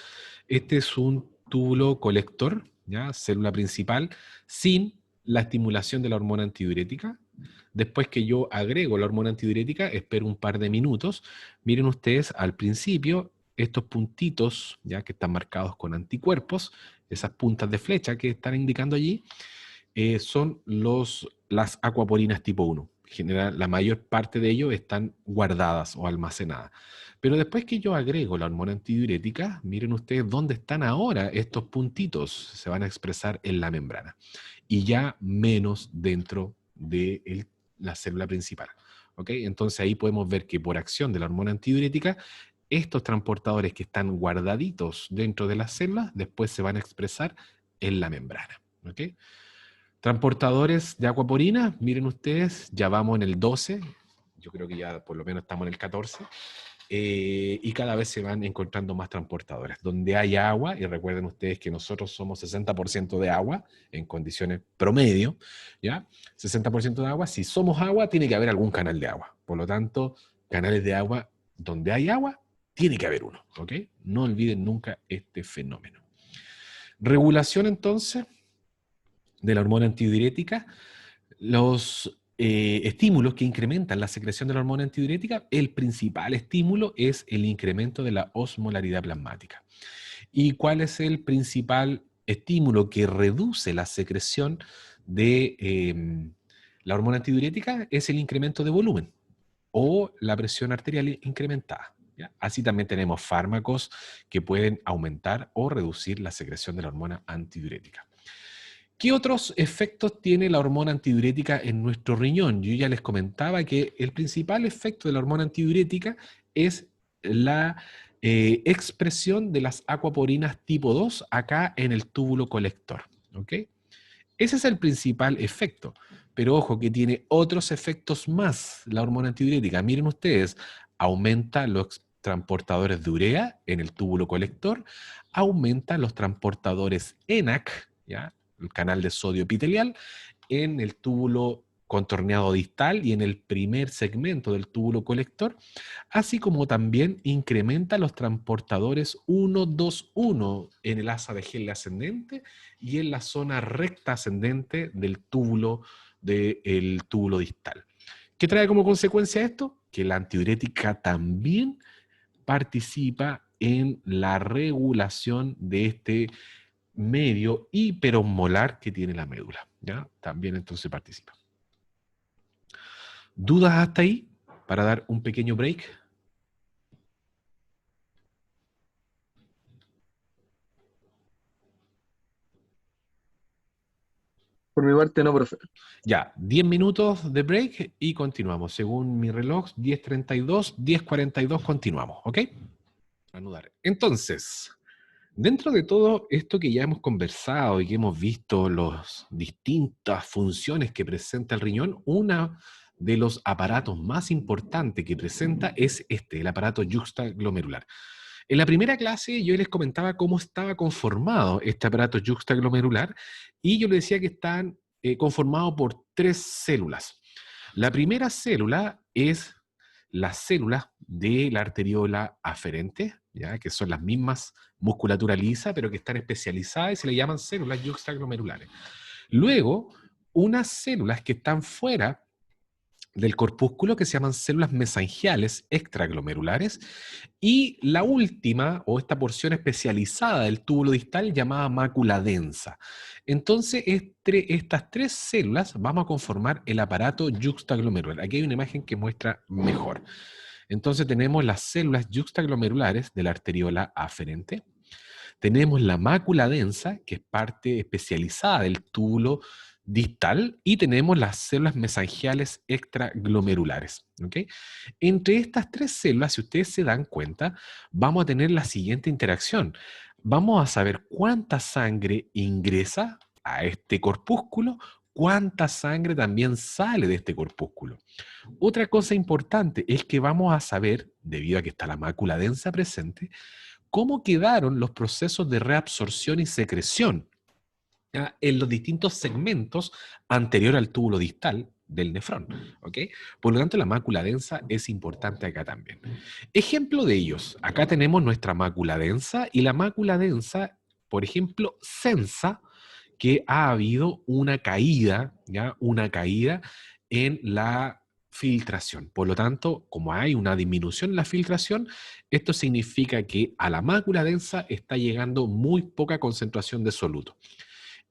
Este es un túbulo colector, ¿ya? Célula principal, sin la estimulación de la hormona antidiurética. Después que yo agrego la hormona antidiurética, espero un par de minutos. Miren ustedes al principio, estos puntitos, ya que están marcados con anticuerpos, esas puntas de flecha que están indicando allí, son las acuaporinas tipo 1. En general, la mayor parte de ellos están guardadas o almacenadas. Pero después que yo agrego la hormona antidiurética, miren ustedes dónde están ahora estos puntitos. Se van a expresar en la membrana. Y ya menos dentro de la célula principal. ¿Ok? Entonces ahí podemos ver que por acción de la hormona antidiurética, estos transportadores que están guardaditos dentro de las células, después se van a expresar en la membrana. ¿Ok? Transportadores de acuaporina, miren ustedes, ya vamos en el 12, yo creo que ya por lo menos estamos en el 14, y cada vez se van encontrando más transportadores. Donde hay agua, y recuerden ustedes que nosotros somos 60% de agua en condiciones promedio, ¿ya? 60% de agua, si somos agua, tiene que haber algún canal de agua. Por lo tanto, canales de agua, donde hay agua, tiene que haber uno, ¿ok? No olviden nunca este fenómeno. Regulación entonces de la hormona antidiurética, los estímulos que incrementan la secreción de la hormona antidiurética, el principal estímulo es el incremento de la osmolaridad plasmática. ¿Y cuál es el principal estímulo que reduce la secreción de la hormona antidiurética? Es el incremento de volumen o la presión arterial incrementada. ¿Ya? Así también tenemos fármacos que pueden aumentar o reducir la secreción de la hormona antidiurética. ¿Qué otros efectos tiene la hormona antidiurética en nuestro riñón? Yo ya les comentaba que el principal efecto de la hormona antidiurética es la expresión de las acuaporinas tipo 2 acá en el túbulo colector. ¿Ok? Ese es el principal efecto. Pero ojo que tiene otros efectos más la hormona antidiurética. Miren ustedes, aumenta los transportadores de urea en el túbulo colector, aumenta los transportadores ENaC, ¿ya? El canal de sodio epitelial, en el túbulo contorneado distal y en el primer segmento del túbulo colector, así como también incrementa los transportadores 1, 2, 1 en el asa de Henle ascendente y en la zona recta ascendente del túbulo distal. ¿Qué trae como consecuencia esto? Que la antidiurética también participa en la regulación de este medio hiperosmolar que tiene la médula, ¿ya? También entonces participa. ¿Dudas hasta ahí? Para dar un pequeño break. Por mi parte no, profe. Ya, 10 minutos de break y continuamos. Según mi reloj, 10:32, 10:42 continuamos, ¿ok? Anudar. Entonces, dentro de todo esto que ya hemos conversado y que hemos visto las distintas funciones que presenta el riñón, una de los aparatos más importantes que presenta es el aparato yuxtaglomerular. En la primera clase yo les comentaba cómo estaba conformado este aparato yuxtaglomerular y yo les decía que están conformados por 3 células. La primera célula es la célula de la arteriola aferente, ¿ya? Que son las mismas musculatura lisa, pero que están especializadas y se le llaman células yuxtaglomerulares. Luego, unas células que están fuera del corpúsculo que se llaman células mesangiales extraglomerulares, y la última, o esta porción especializada del túbulo distal llamada mácula densa. Entonces, estas 3 células vamos a conformar el aparato yuxtaglomerular. Aquí hay una imagen que muestra mejor. Entonces tenemos las células yuxtaglomerulares de la arteriola aferente, tenemos la mácula densa, que es parte especializada del túbulo distal, y tenemos las células mesangiales extraglomerulares. ¿Okay? Entre estas 3 células, si ustedes se dan cuenta, vamos a tener la siguiente interacción. Vamos a saber cuánta sangre ingresa a este corpúsculo, cuánta sangre también sale de este corpúsculo. Otra cosa importante es que vamos a saber, debido a que está la mácula densa presente, cómo quedaron los procesos de reabsorción y secreción, ¿ya? En los distintos segmentos anterior al túbulo distal del nefrón. ¿Ok? Por lo tanto, la mácula densa es importante acá también. Ejemplo de ellos, acá tenemos nuestra mácula densa, y la mácula densa, por ejemplo, sensa que ha habido una caída, ¿ya? Una caída en la filtración. Por lo tanto, como hay una disminución en la filtración, esto significa que a la mácula densa está llegando muy poca concentración de soluto.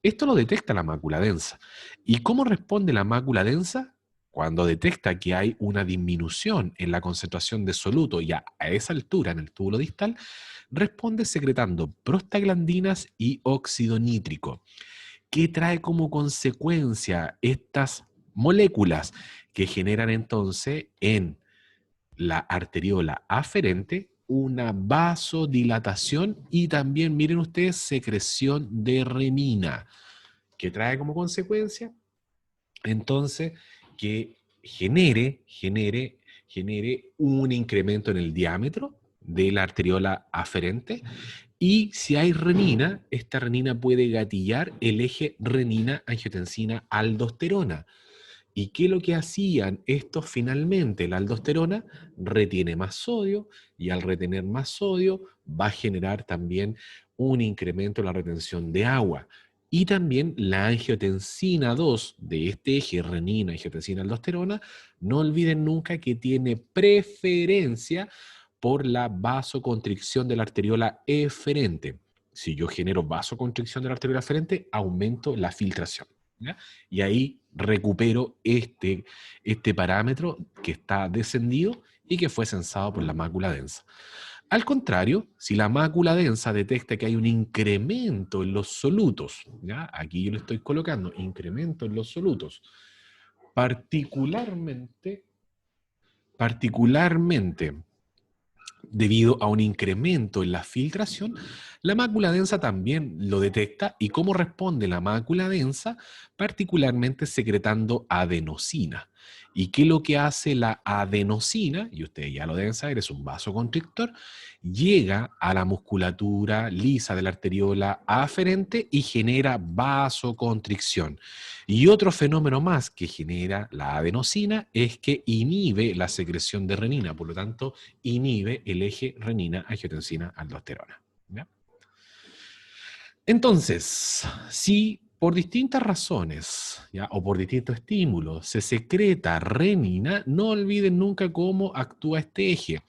Esto lo detecta la mácula densa. ¿Y cómo responde la mácula densa? Cuando detecta que hay una disminución en la concentración de soluto y a esa altura en el túbulo distal, responde secretando prostaglandinas y óxido nítrico. ¿Qué trae como consecuencia estas moléculas que generan entonces en la arteriola aferente una vasodilatación y también, miren ustedes, secreción de renina? ¿Qué trae como consecuencia? Entonces, que genere un incremento en el diámetro de la arteriola aferente, y si hay renina, esta renina puede gatillar el eje renina-angiotensina-aldosterona. ¿Y qué es lo que hacían estos finalmente? La aldosterona retiene más sodio, y al retener más sodio va a generar también un incremento en la retención de agua. Y también la angiotensina 2 de este eje renina, angiotensina, aldosterona, no olviden nunca que tiene preferencia por la vasoconstricción de la arteriola eferente. Si yo genero vasoconstricción de la arteriola eferente, aumento la filtración, ¿ya? Y ahí recupero este parámetro que está descendido y que fue censado por la mácula densa. Al contrario, si la mácula densa detecta que hay un incremento en los solutos, ¿ya? Aquí yo le estoy colocando incremento en los solutos, particularmente debido a un incremento en la filtración, la mácula densa también lo detecta. ¿Y cómo responde la mácula densa? Particularmente secretando adenosina. ¿Y qué es lo que hace la adenosina? Y ustedes ya lo deben saber, es un vasoconstrictor. Llega a la musculatura lisa de la arteriola aferente y genera vasoconstricción. Y otro fenómeno más que genera la adenosina es que inhibe la secreción de renina, por lo tanto, inhibe el eje renina-angiotensina-aldosterona. ¿Ya? Entonces, si por distintas razones, ¿ya? O por distintos estímulos se secreta renina, no olviden nunca cómo actúa este eje.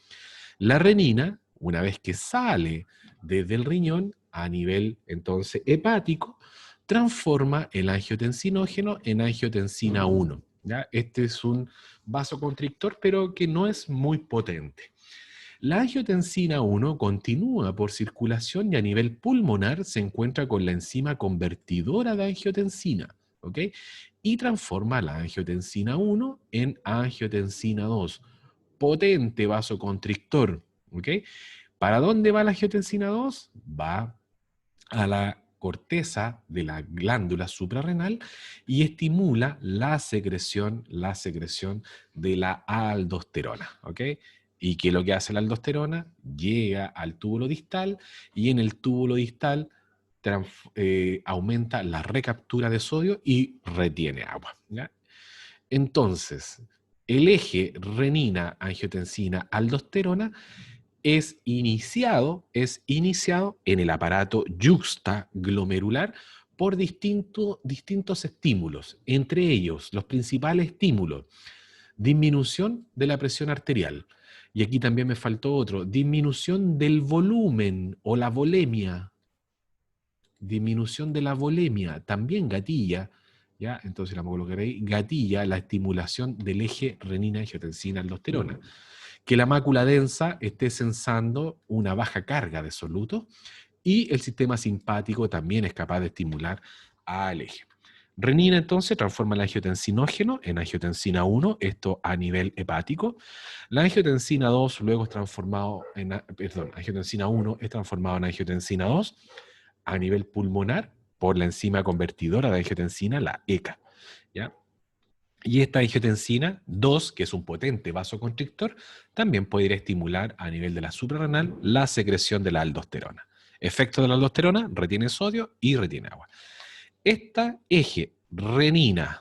La renina, una vez que sale desde el riñón a nivel entonces hepático, transforma el angiotensinógeno en angiotensina 1. ¿Ya? Este es un vasoconstrictor, pero que no es muy potente. La angiotensina 1 continúa por circulación y a nivel pulmonar se encuentra con la enzima convertidora de angiotensina, ¿ok? Y transforma la angiotensina 1 en angiotensina 2, potente vasoconstrictor, ¿ok? ¿Para dónde va la angiotensina 2? Va a la corteza de la glándula suprarrenal y estimula la secreción de la aldosterona, ¿ok? ¿Y qué es lo que hace la aldosterona? Llega al túbulo distal y en el túbulo distal aumenta la recaptura de sodio y retiene agua, ¿ya? Entonces, el eje renina-angiotensina-aldosterona es iniciado en el aparato yuxtaglomerular por distintos estímulos, entre ellos los principales estímulos: disminución de la presión arterial, y aquí también me faltó otro, disminución del volumen o la volemia, disminución de la volemia, también gatilla, ¿ya? Entonces la colocaré ahí, gatilla la estimulación del eje renina-angiotensina-aldosterona. Que la mácula densa esté sensando una baja carga de soluto y el sistema simpático también es capaz de estimular al eje. Renina entonces transforma el angiotensinógeno en angiotensina 1, esto a nivel hepático. La angiotensina 2 luego es transformado en, angiotensina 1 es transformado en angiotensina 2 a nivel pulmonar por la enzima convertidora de angiotensina, la ECA, ¿ya? Y esta angiotensina 2, que es un potente vasoconstrictor, también puede ir a estimular a nivel de la suprarrenal la secreción de la aldosterona. Efecto de la aldosterona: retiene sodio y retiene agua. Esta eje renina,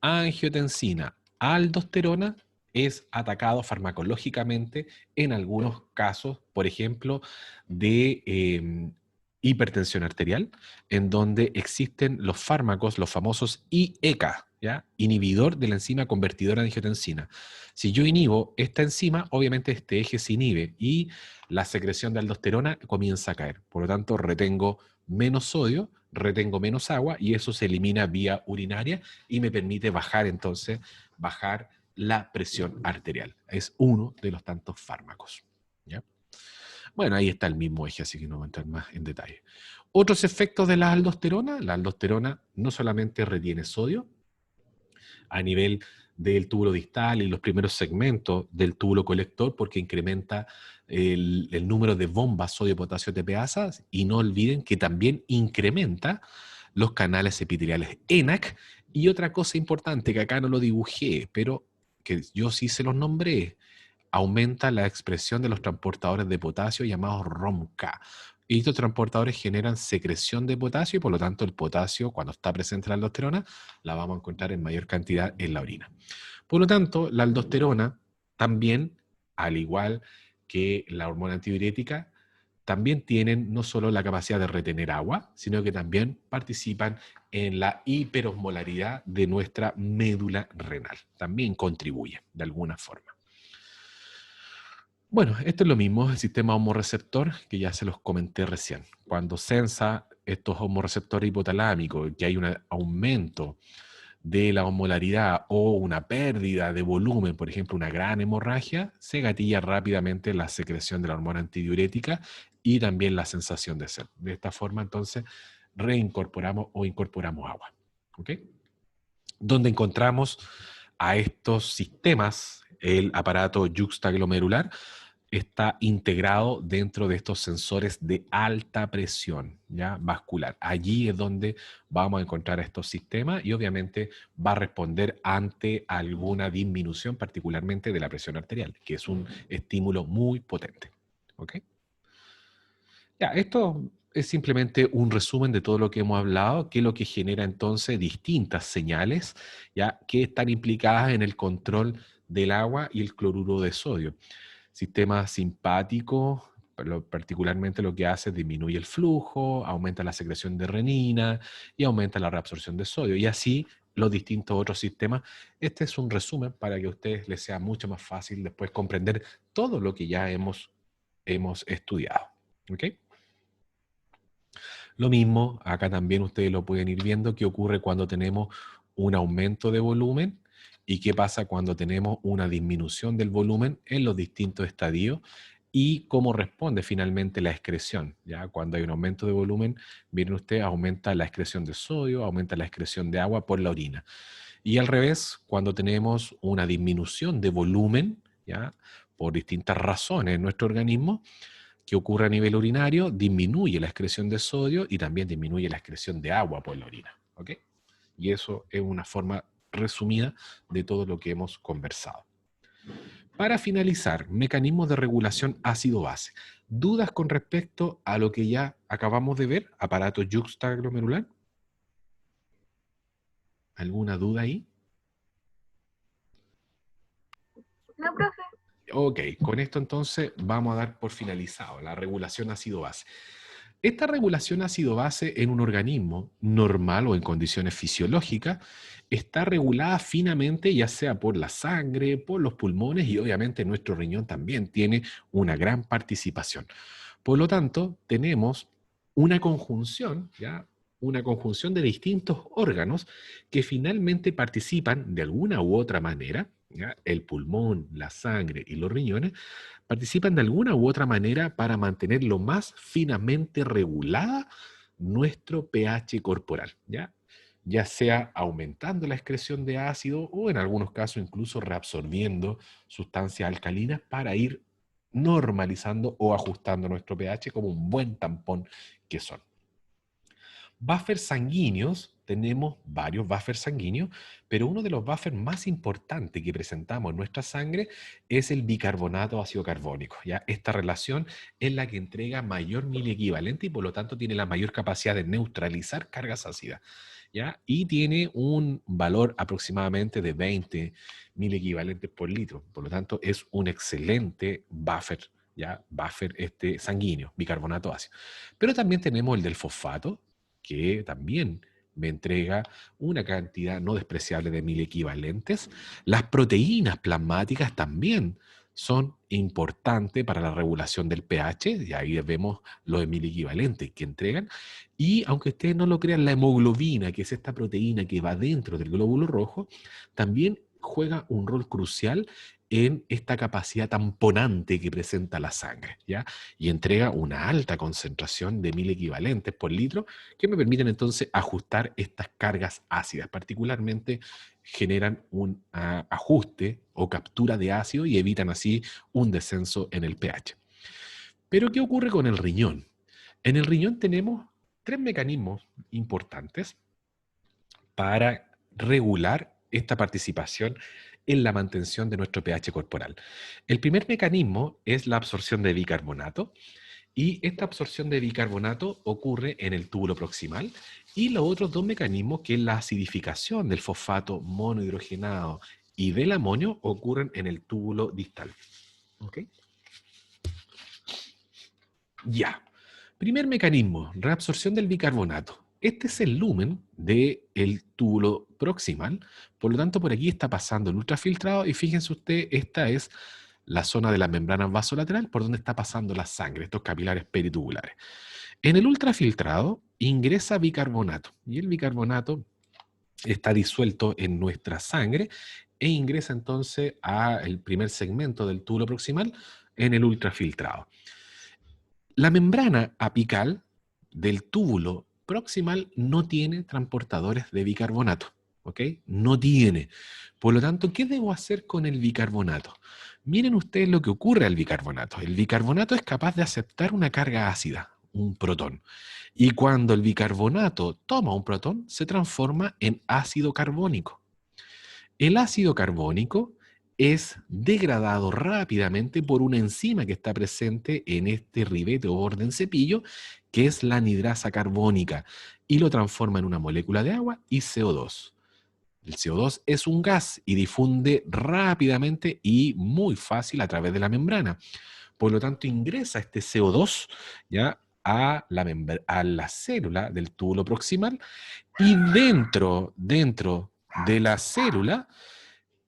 angiotensina, aldosterona es atacado farmacológicamente en algunos casos, por ejemplo, de hipertensión arterial, en donde existen los fármacos, los famosos IECA, ¿ya? Inhibidor de la enzima convertidora de angiotensina. Si yo inhibo esta enzima, obviamente este eje se inhibe y la secreción de aldosterona comienza a caer. Por lo tanto, retengo menos sodio, retengo menos agua y eso se elimina vía urinaria y me permite bajar la presión arterial. Es uno de los tantos fármacos, ¿ya? Bueno, ahí está el mismo eje, así que no voy a entrar más en detalle. Otros efectos de la aldosterona no solamente retiene sodio a nivel del túbulo distal y los primeros segmentos del túbulo colector, porque incrementa el número de bombas sodio-potasio TPasa, y no olviden que también incrementa los canales epiteliales ENaC. Y otra cosa importante que acá no lo dibujé, pero que yo sí se los nombré: aumenta la expresión de los transportadores de potasio llamados ROMK. Y estos transportadores generan secreción de potasio y por lo tanto el potasio, cuando está presente en la aldosterona, la vamos a encontrar en mayor cantidad en la orina. Por lo tanto, la aldosterona también, al igual que la hormona antidiurética, también tienen no solo la capacidad de retener agua, sino que también participan en la hiperosmolaridad de nuestra médula renal. También contribuye de alguna forma. Bueno, esto es lo mismo, el sistema hormoreceptor, que ya se los comenté recién. Cuando sensa estos hormoreceptores hipotalámicos, que hay un aumento de la osmolaridad o una pérdida de volumen, por ejemplo, una gran hemorragia, se gatilla rápidamente la secreción de la hormona antidiurética y también la sensación de sed. De esta forma, entonces, reincorporamos o incorporamos agua. ¿Ok? Donde encontramos a estos sistemas, el aparato yuxtaglomerular está integrado dentro de estos sensores de alta presión, ¿ya? Vascular. Allí es donde vamos a encontrar estos sistemas y obviamente va a responder ante alguna disminución, particularmente de la presión arterial, que es un estímulo muy potente. ¿Ok? Ya, esto es simplemente un resumen de todo lo que hemos hablado, que es lo que genera entonces distintas señales, ya, que están implicadas en el control del agua y el cloruro de sodio. Sistema simpático, particularmente lo que hace es disminuye el flujo, aumenta la secreción de renina y aumenta la reabsorción de sodio. Y así los distintos otros sistemas. Este es un resumen para que a ustedes les sea mucho más fácil después comprender todo lo que ya hemos estudiado. ¿Ok? Lo mismo, acá también ustedes lo pueden ir viendo, qué ocurre cuando tenemos un aumento de volumen y qué pasa cuando tenemos una disminución del volumen en los distintos estadios y cómo responde finalmente la excreción. ¿Ya? Cuando hay un aumento de volumen, miren ustedes, aumenta la excreción de sodio, aumenta la excreción de agua por la orina. Y al revés, cuando tenemos una disminución de volumen, ¿ya? Por distintas razones en nuestro organismo, ¿Qué ocurre a nivel urinario? Disminuye la excreción de sodio y también disminuye la excreción de agua por la orina. ¿Ok? Y eso es una forma resumida de todo lo que hemos conversado. Para finalizar, mecanismos de regulación ácido-base. ¿Dudas con respecto a lo que ya acabamos de ver? Aparato yuxtaglomerular. ¿Alguna duda ahí? No, profe. Ok, con esto entonces vamos a dar por finalizado la regulación ácido-base. Esta regulación ácido-base en un organismo normal o en condiciones fisiológicas está regulada finamente, ya sea por la sangre, por los pulmones y obviamente nuestro riñón también tiene una gran participación. Por lo tanto, tenemos una conjunción, ¿ya? Una conjunción de distintos órganos que finalmente participan de alguna u otra manera, ¿ya? El pulmón, la sangre y los riñones participan de alguna u otra manera para mantener lo más finamente regulada nuestro pH corporal, ¿ya? Ya sea aumentando la excreción de ácido o en algunos casos incluso reabsorbiendo sustancias alcalinas para ir normalizando o ajustando nuestro pH como un buen tampón que son. Buffers sanguíneos, tenemos varios buffers sanguíneos, pero uno de los buffers más importantes que presentamos en nuestra sangre es el bicarbonato ácido carbónico. ¿Ya? Esta relación es la que entrega mayor miliequivalente y por lo tanto tiene la mayor capacidad de neutralizar cargas ácidas. ¿Ya? Y tiene un valor aproximadamente de 20 miliequivalentes por litro. Por lo tanto, es un excelente buffer, ¿ya? Buffer sanguíneo, bicarbonato ácido. Pero también tenemos el del fosfato, que también me entrega una cantidad no despreciable de miliequivalentes. Las proteínas plasmáticas también son importantes para la regulación del pH, y ahí vemos los miliequivalentes que entregan. Y aunque ustedes no lo crean, la hemoglobina, que es esta proteína que va dentro del glóbulo rojo, también juega un rol crucial en esta capacidad tamponante que presenta la sangre, ¿ya? Y entrega una alta concentración de miliequivalentes por litro que me permiten entonces ajustar estas cargas ácidas. Particularmente generan un ajuste o captura de ácido y evitan así un descenso en el pH. Pero ¿qué ocurre con el riñón? En el riñón tenemos tres mecanismos importantes para regular esta participación en la mantención de nuestro pH corporal. El primer mecanismo es la absorción de bicarbonato, y esta absorción de bicarbonato ocurre en el túbulo proximal, y los otros dos mecanismos, que es la acidificación del fosfato monohidrogenado y del amonio, ocurren en el túbulo distal. ¿Ok? Ya. Primer mecanismo, reabsorción del bicarbonato. Este es el lumen del túbulo proximal, por lo tanto por aquí está pasando el ultrafiltrado y fíjense usted, esta es la zona de la membrana vasolateral por donde está pasando la sangre, estos capilares peritubulares. En el ultrafiltrado ingresa bicarbonato y el bicarbonato está disuelto en nuestra sangre e ingresa entonces al primer segmento del túbulo proximal en el ultrafiltrado. La membrana apical del túbulo proximal no tiene transportadores de bicarbonato, ¿ok? No tiene. Por lo tanto, ¿qué debo hacer con el bicarbonato? Miren ustedes lo que ocurre al bicarbonato. El bicarbonato es capaz de aceptar una carga ácida, un protón. Y cuando el bicarbonato toma un protón, se transforma en ácido carbónico. El ácido carbónico es degradado rápidamente por una enzima que está presente en este ribete o borde en cepillo, que es la anhidrasa carbónica, y lo transforma en una molécula de agua y CO2. El CO2 es un gas y difunde rápidamente y muy fácil a través de la membrana. Por lo tanto, ingresa este CO2 ¿ya? A la célula del túbulo proximal, y dentro de la célula,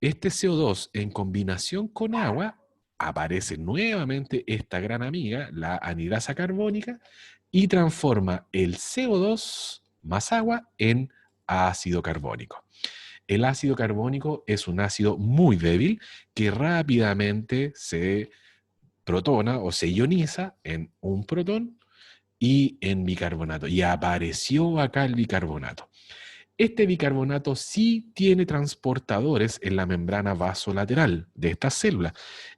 este CO2 en combinación con agua, aparece nuevamente esta gran amiga, la anhidrasa carbónica, y transforma el CO2 más agua en ácido carbónico. El ácido carbónico es un ácido muy débil que rápidamente se protona o se ioniza en un protón y en bicarbonato. Y apareció acá el bicarbonato. Este bicarbonato sí tiene transportadores en la membrana vasolateral de esta célula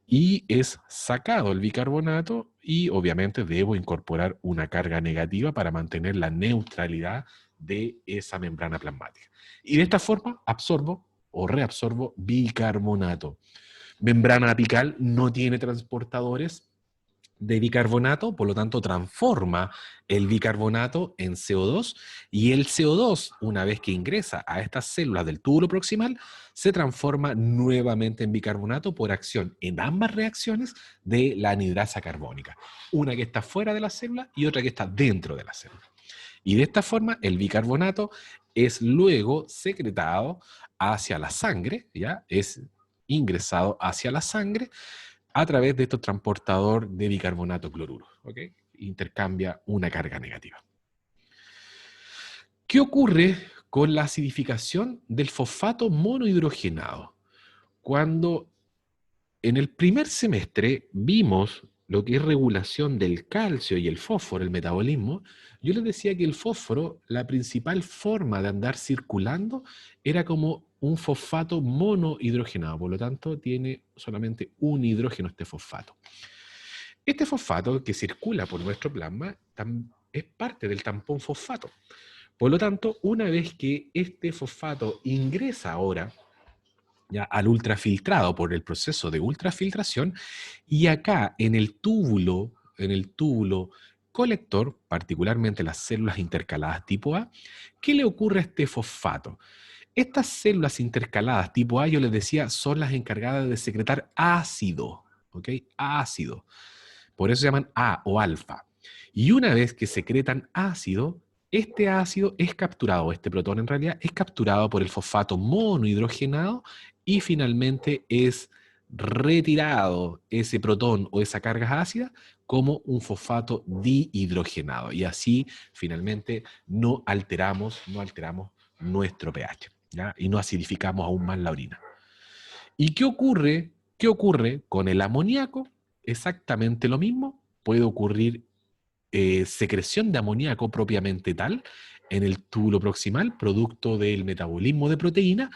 y es sacado el bicarbonato y obviamente debo incorporar una carga negativa para mantener la neutralidad de esa membrana plasmática. Y de esta forma absorbo o reabsorbo bicarbonato. Membrana apical no tiene transportadores de bicarbonato, por lo tanto transforma el bicarbonato en CO2 y el CO2, una vez que ingresa a estas células del túbulo proximal, se transforma nuevamente en bicarbonato por acción en ambas reacciones de la anhidrasa carbónica, una que está fuera de la célula y otra que está dentro de la célula. Y de esta forma el bicarbonato es luego secretado hacia la sangre, ¿ya? Es ingresado hacia la sangre a través de estos transportador de bicarbonato cloruro, ¿ok? Intercambia una carga negativa. ¿Qué ocurre con la acidificación del fosfato monohidrogenado? Cuando en el primer semestre vimos lo que es regulación del calcio y el fósforo, el metabolismo, yo les decía que el fósforo, la principal forma de andar circulando era como un fosfato monohidrogenado, por lo tanto tiene solamente un hidrógeno este fosfato. Este fosfato que circula por nuestro plasma es parte del tampón fosfato. Por lo tanto, una vez que este fosfato ingresa ahora ya al ultrafiltrado por el proceso de ultrafiltración, y acá en el túbulo colector, particularmente las células intercaladas tipo A, ¿qué le ocurre a este fosfato? Estas células intercaladas tipo A, yo les decía, son las encargadas de secretar ácido, ¿ok? Ácido. Por eso se llaman A o alfa. Y una vez que secretan ácido, este ácido es capturado, este protón en realidad, es capturado por el fosfato monohidrogenado y finalmente es retirado ese protón o esa carga ácida como un fosfato dihidrogenado. Y así finalmente no alteramos nuestro pH, ¿ya? Y no acidificamos aún más la orina. ¿Y qué ocurre? ¿Qué ocurre con el amoníaco? Exactamente lo mismo. Puede ocurrir secreción de amoníaco propiamente tal en el túbulo proximal, producto del metabolismo de proteína,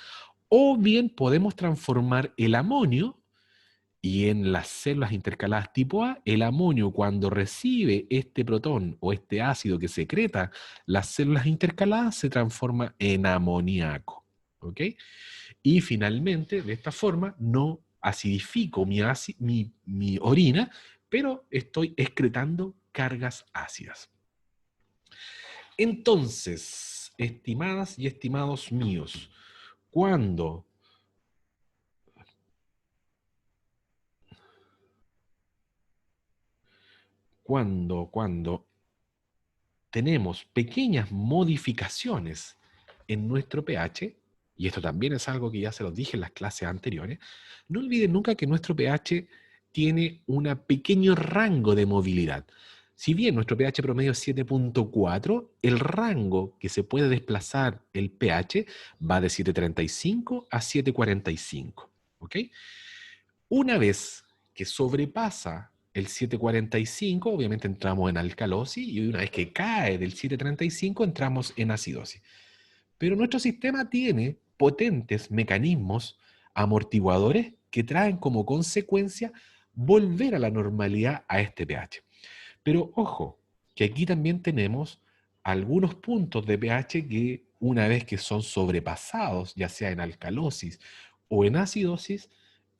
o bien podemos transformar el amonio, y en las células intercaladas tipo A, el amonio cuando recibe este protón o este ácido que secreta las células intercaladas se transforma en amoníaco. ¿Ok? Y finalmente, de esta forma, no acidifico mi orina, pero estoy excretando cargas ácidas. Entonces, estimadas y estimados míos, cuando tenemos pequeñas modificaciones en nuestro pH, y esto también es algo que ya se los dije en las clases anteriores, no olviden nunca que nuestro pH tiene un pequeño rango de movilidad. Si bien nuestro pH promedio es 7.4, el rango que se puede desplazar el pH va de 7.35 a 7.45. ¿Ok? Una vez que sobrepasa el 7.45, obviamente entramos en alcalosis, y una vez que cae del 7.35 entramos en acidosis. Pero nuestro sistema tiene potentes mecanismos amortiguadores que traen como consecuencia volver a la normalidad a este pH. Pero ojo, que aquí también tenemos algunos puntos de pH que una vez que son sobrepasados, ya sea en alcalosis o en acidosis,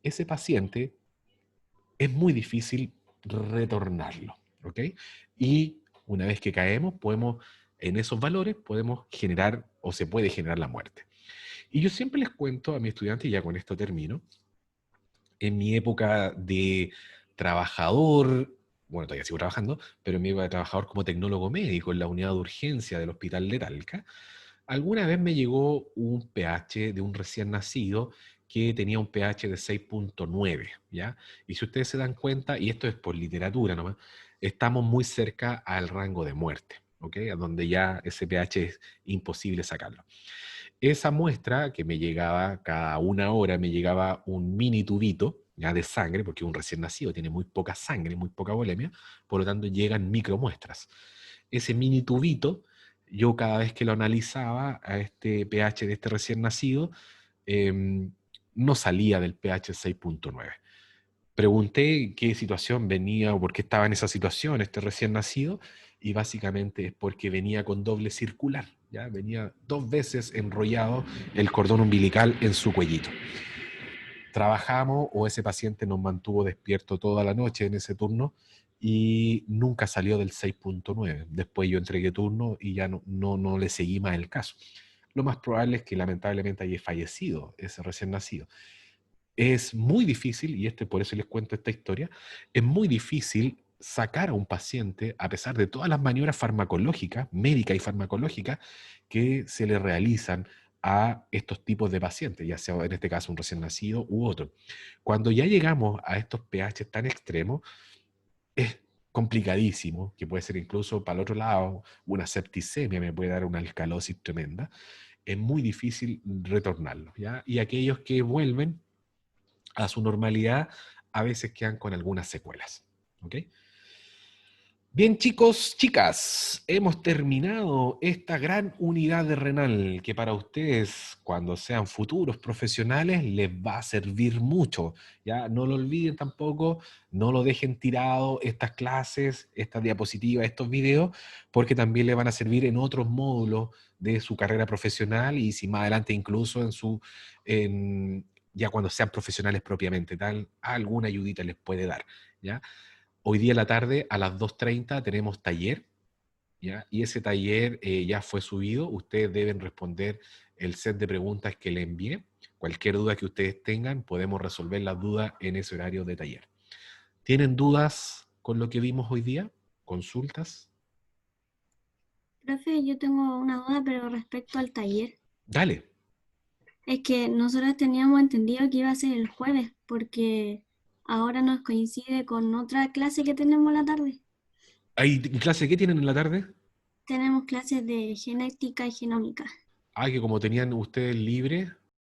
ese paciente es muy difícil retornarlo, ¿ok? Y una vez que caemos, en esos valores podemos generar o se puede generar la muerte. Y yo siempre les cuento a mis estudiantes, y ya con esto termino, en mi época de trabajador, bueno, todavía sigo trabajando, pero en mi época de trabajador como tecnólogo médico en la unidad de urgencia del Hospital de Talca, alguna vez me llegó un pH de un recién nacido que tenía un pH de 6.9, ¿ya? Y si ustedes se dan cuenta, y esto es por literatura nomás, estamos muy cerca al rango de muerte, ¿ok? A donde ya ese pH es imposible sacarlo. Esa muestra que me llegaba cada una hora, me llegaba un mini tubito, ya de sangre, porque un recién nacido tiene muy poca sangre, muy poca volemia, por lo tanto llegan micromuestras. Ese mini tubito, yo cada vez que lo analizaba a este pH de este recién nacido, no salía del pH 6.9. Pregunté qué situación venía o por qué estaba en esa situación este recién nacido, y básicamente es porque venía con doble circular, ¿ya? Venía 2 veces enrollado el cordón umbilical en su cuellito. Trabajamos o ese paciente nos mantuvo despierto toda la noche en ese turno y nunca salió del 6.9. Después yo entregué turno y ya no le seguí más el caso. Lo más probable es que lamentablemente haya fallecido ese recién nacido. Es muy difícil, y por eso les cuento esta historia, es muy difícil sacar a un paciente, a pesar de todas las maniobras farmacológicas, médicas y farmacológicas, que se le realizan a estos tipos de pacientes, ya sea en este caso un recién nacido u otro. Cuando ya llegamos a estos pH tan extremos, es complicadísimo, que puede ser incluso para el otro lado, una septicemia me puede dar una alcalosis tremenda, es muy difícil retornarlo, ¿ya? Y aquellos que vuelven a su normalidad, a veces quedan con algunas secuelas. ¿Ok? Bien, chicos, chicas, hemos terminado esta gran unidad de renal que para ustedes, cuando sean futuros profesionales, les va a servir mucho. Ya no lo olviden tampoco, no lo dejen tirado estas clases, estas diapositivas, estos videos, porque también les van a servir en otros módulos de su carrera profesional y si más adelante incluso ya cuando sean profesionales propiamente tal, alguna ayudita les puede dar. ¿Ya? Hoy día en la tarde a las 2:30 tenemos taller, ¿ya? Y ese taller ya fue subido. Ustedes deben responder el set de preguntas que le envié. Cualquier duda que ustedes tengan, podemos resolver las dudas en ese horario de taller. ¿Tienen dudas con lo que vimos hoy día? ¿Consultas? Profe, yo tengo una duda, pero respecto al taller. Dale. Es que nosotros teníamos entendido que iba a ser el jueves, porque ahora nos coincide con otra clase que tenemos la tarde. ¿Hay clase qué tienen en la tarde? Tenemos clases de genética y genómica. Ah, que como tenían ustedes libre,